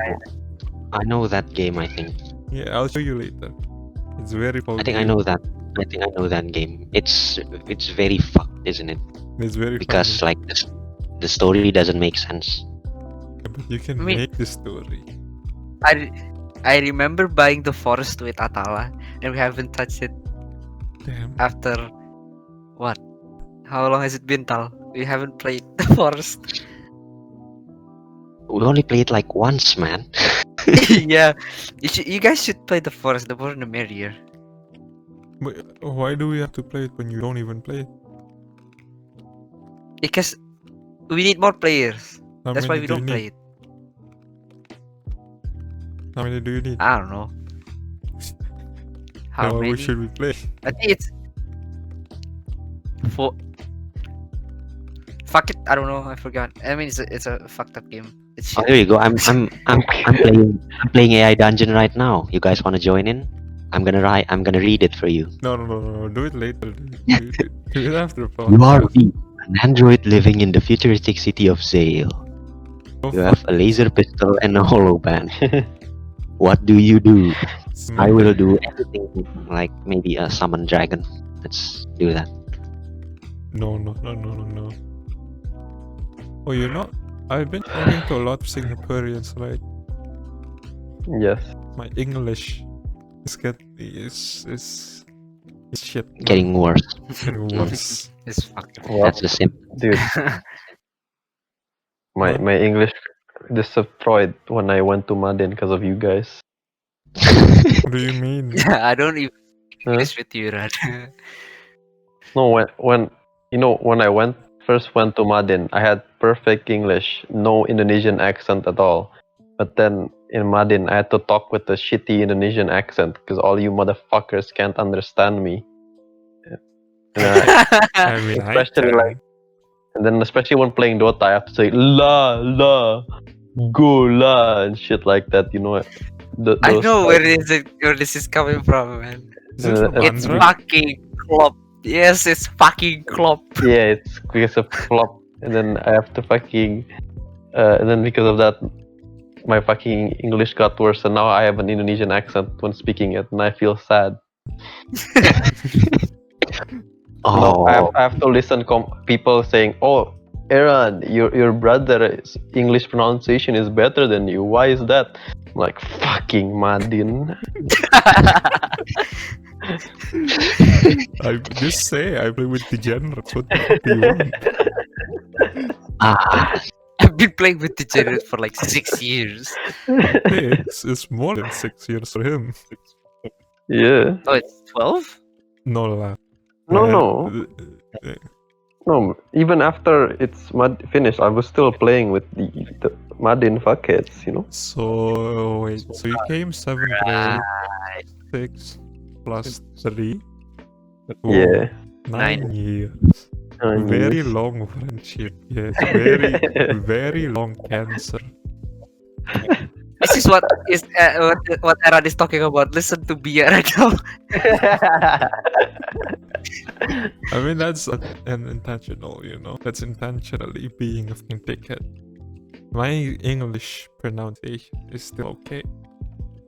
I know that game. I think. Yeah, I'll show you later. It's very fun. I think I know that. I think I know that game. It's very fucked, isn't it? It's very Because funny. like the story doesn't make sense. Yeah, but you can I mean- make the story. I remember buying the forest with Atala, and we haven't touched it Damn. after what? How long has it been, Tal? We haven't played the forest. We only played like once, man. Yeah, you guys should play the forest. The more the merrier. But why do we have to play it when you don't even play it? Because we need more players. How That's why many we do you don't play need? it. How many do you need? I don't know. How many? should we play? I think it's four. Fuck it. I don't know. I forgot. I mean, it's a fucked up game. It's Oh, shit. here you go. I'm playing AI Dungeon right now. You guys want to join in? I'm gonna read it for you. No. Do it later. Do it after the You are podcast. V, an android living in the futuristic city of Zale. Go You have fuck a laser yourself. pistol and a holoband. What do you do? I will do anything, like maybe a summon dragon. Let's do that. No. Oh, you know, I've been talking to a lot of Singaporeans, right? Yes. My English is shit. now. Getting worse. It's getting worse. It's fucked. Well, That's the same. dude, my What? my English destroyed when I went to Madin because of you guys. What do you mean? I don't even speak Huh? English with you, Rad. No, when I first went to Madin, I had perfect English, no Indonesian accent at all. But then in Madin, I had to talk with a shitty Indonesian accent because all you motherfuckers can't understand me. And then I mean, I especially can. especially when playing Dota, I have to say la, go la, and shit like that. You know, I those know where this is coming from, man. Is it from It's Andhra? fucking Klopp. Yes, it's fucking Klopp. Yeah, it's because of flop, and then I have to fucking, and then because of that, my fucking English got worse, and now I have an Indonesian accent when speaking it, and I feel sad. No, Oh, I have to listen people saying, "Oh, Aaron, your brother's English pronunciation is better than you. Why is that?" I'm like, fucking Madin. I just say I play with degenerates. What the fuck do you want? I've been playing with Degenerate for like 6 years. It's more than 6 years for him. Yeah. Oh, it's 12? No la. No. No, even after it's finished, I was still playing with the Madin fuckheads, you know? So wait, so you came 7th grade, 6 plus 3? Yeah. 9 years. 9 Very years. long friendship. Yes, very long cancer. This is what Aaron is talking about. Listen to Bia right now. I mean, that's an intentional, you know? That's intentionally being a fucking dickhead. My English pronunciation is still okay.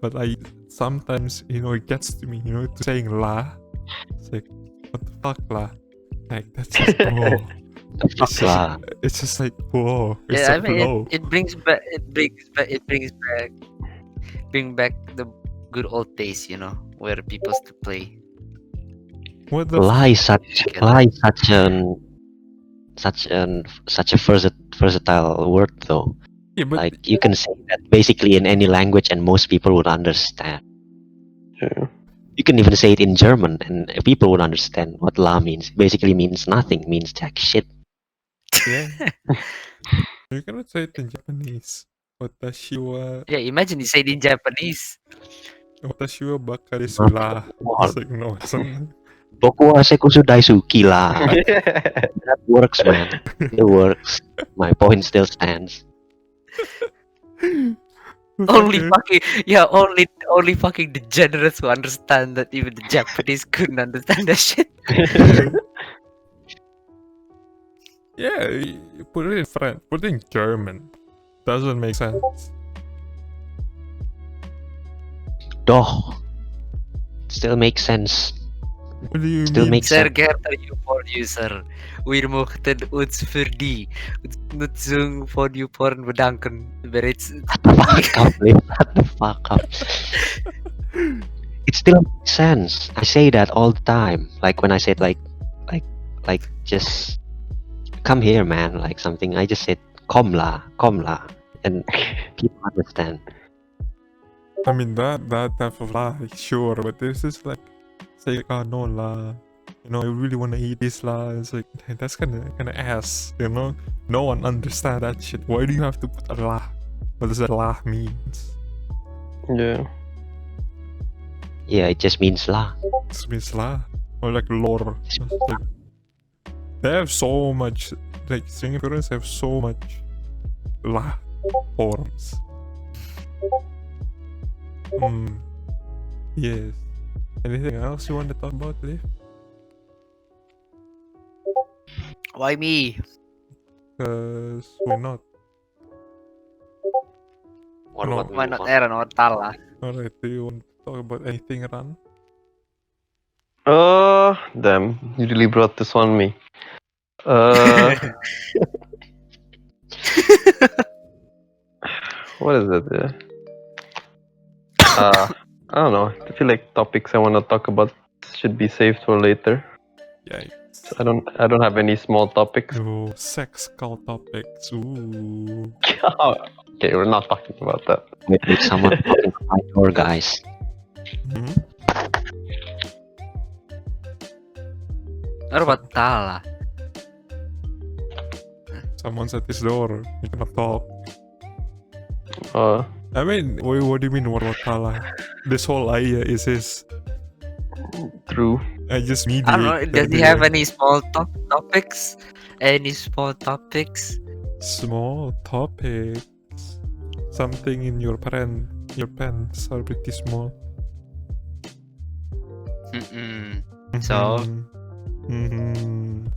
But I sometimes, you know, it gets to me, you know, to saying la. It's like, what the fuck la? Like, that's just, whoa. It's just like, whoa. It's Yeah, so I mean, low. it brings back the good old days, you know, where people used to play. What the lie is such a versatile word though. Yeah, but Like you can say that basically in any language and most people would understand. Yeah. You can even say it in German and people would understand what la means. Basically means nothing, means jack shit. yeah. You cannot say it in Japanese. Watashi wa Yeah, imagine you say it in Japanese. baka desu la. It's like, no, it's not. Boku wa sekushu daisuki la. That works, man. It works. My point still stands. Only Okay. only fucking degenerates who understand that even the Japanese couldn't understand that shit. Yeah, you put it in French, put it in German. Doesn't make sense. Doch. Still makes sense. What do you Still mean? makes Sehr sense. geehrter User, wir möchten uns für die Nutzung von YouPorn bedanken. Bereits Fuck up, Liv. Shut the fuck up. It still makes sense. I say that all the time. Like when I said like just come here, man. Like something. I just said kom la, and people understand. I mean that type of la, sure, but this is like say no la. You know, I really wanna eat this la. It's like that's kinda ass, you know? No one understands that shit. Why do you have to put a la? What does that la means? Yeah. Yeah, it just means la. It means la. Or like lore. Like, they have so much, like Singaporeans have so much la forms. Yes. Anything else you want to talk about, Liv? Why me? Cause why not? What No. what we Why move not on? Aaron or Tala? Alright, do you want to talk about anything, Ran? Damn, you really brought this on me. What is it? I don't know. I feel like topics I want to talk about should be saved for later. Yikes. I don't have any small topics. Ooh, sex cult topics. Ooh. Okay, we're not talking about that. Wait, someone talking at my door, guys. Hmm? What about Tala? Someone's at his door. You cannot talk. Uh, I mean, what do you mean, what about Tala? This whole idea is his. true. I just mediate. I don't know. the Does he idea. have any small topics? Any small topics? Small topics. Something in your pants are pretty small. So? Mm-hmm.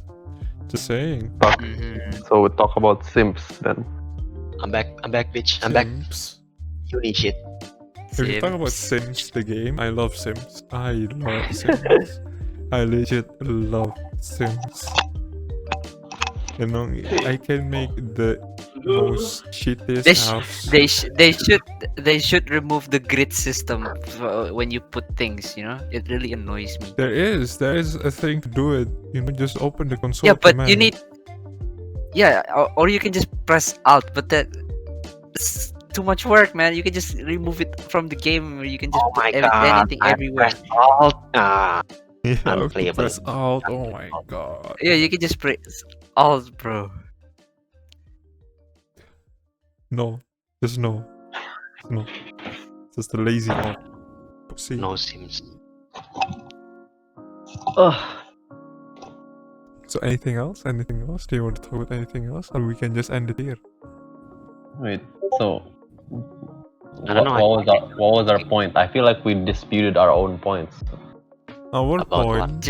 Just saying. So we talk about Sims then. I'm back, bitch. I'm back. Sims. You need shit. If you talk about Sims, the game, I love Sims. I love Sims. I legit love Sims. You know, I can make the most shittiest house. They should remove the grid system when you put things. You know, it really annoys me. There is a thing to do it. You know, just open the console. Yeah, but command. you need. Yeah, or you can just press Alt, but that's too much work, man. You can just remove it from the game, or you can just Oh my put god. anything everywhere. Pressed Alt. Yeah, okay, Unplayable. press Alt. Oh my god. Yeah, you can just press Alt, bro. No, just no. No. Just a lazy Alt. See. No Sims. So anything else? Anything else? Do you want to talk about anything else? Or we can just end it here? Wait, so I don't know, what was our point? I feel like we disputed our own points. Our About point.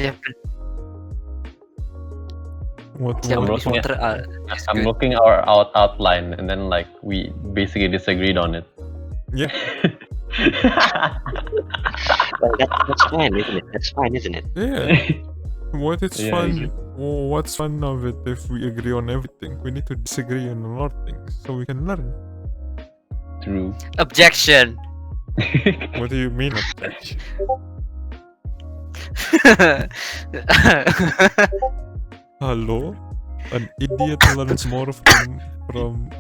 What Japanese looking at- water is I'm good. looking our outline, and then like we basically disagreed on it. Yeah. Well, that's fine, isn't it? That's fine, isn't it? Yeah. What is Yeah, fun? What's fun of it if we agree on everything? We need to disagree on a lot of things so we can learn. True. Objection. What do you mean, objection? Hello? An idiot learns more from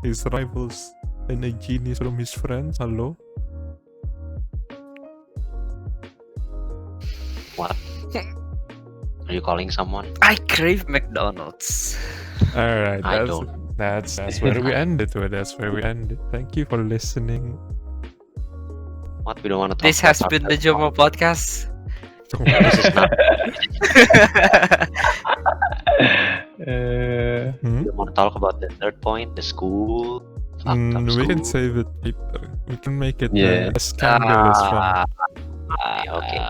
his rivals than a genius from his friends. Hello? What? Are you calling someone? I crave McDonald's. Alright, I that's where we end it. That's where we end it. Thank you for listening. What? We don't want to talk This has about been the that. Jomo Podcast. This is not. Hmm? We want to talk about the third point, the school. Fucked up We can school. save it later. We can make it Yeah. a scandalous fun. Okay.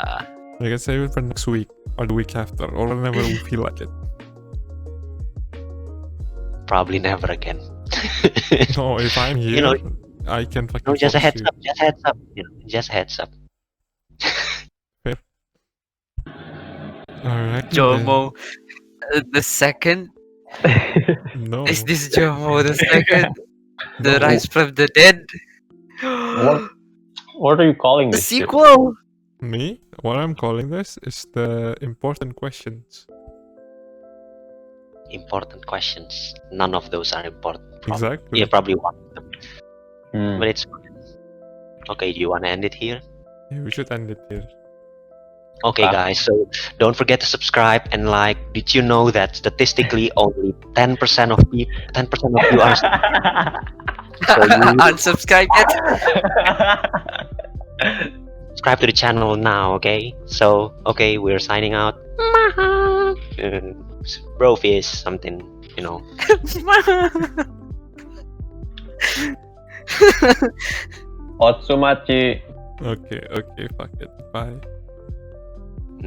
We can save it for next week or the week after or whenever we feel like it. Probably never again. No, if I'm here, You know, I can fucking no, just a force heads you. up. Just heads up. You know, just heads up. Alright. Jomo the second. then. No. Is this Jomo the second? The No. Rise from the Dead? What are you calling The this shit? sequel! Me? What I'm calling this is the important questions. Important questions. None of those are important. Exactly. Yeah, probably one of them. Hmm. But it's fine. Okay, do you want to end it here? Yeah, we should end it here. Okay, guys, so don't forget to subscribe and like. Did you know that statistically only 10% of you are so you Unsubscribe yet? subscribe to the channel now, okay? So, okay, we're signing out. Brofish, something, you know. Otsumachi. Okay, fuck it. Bye.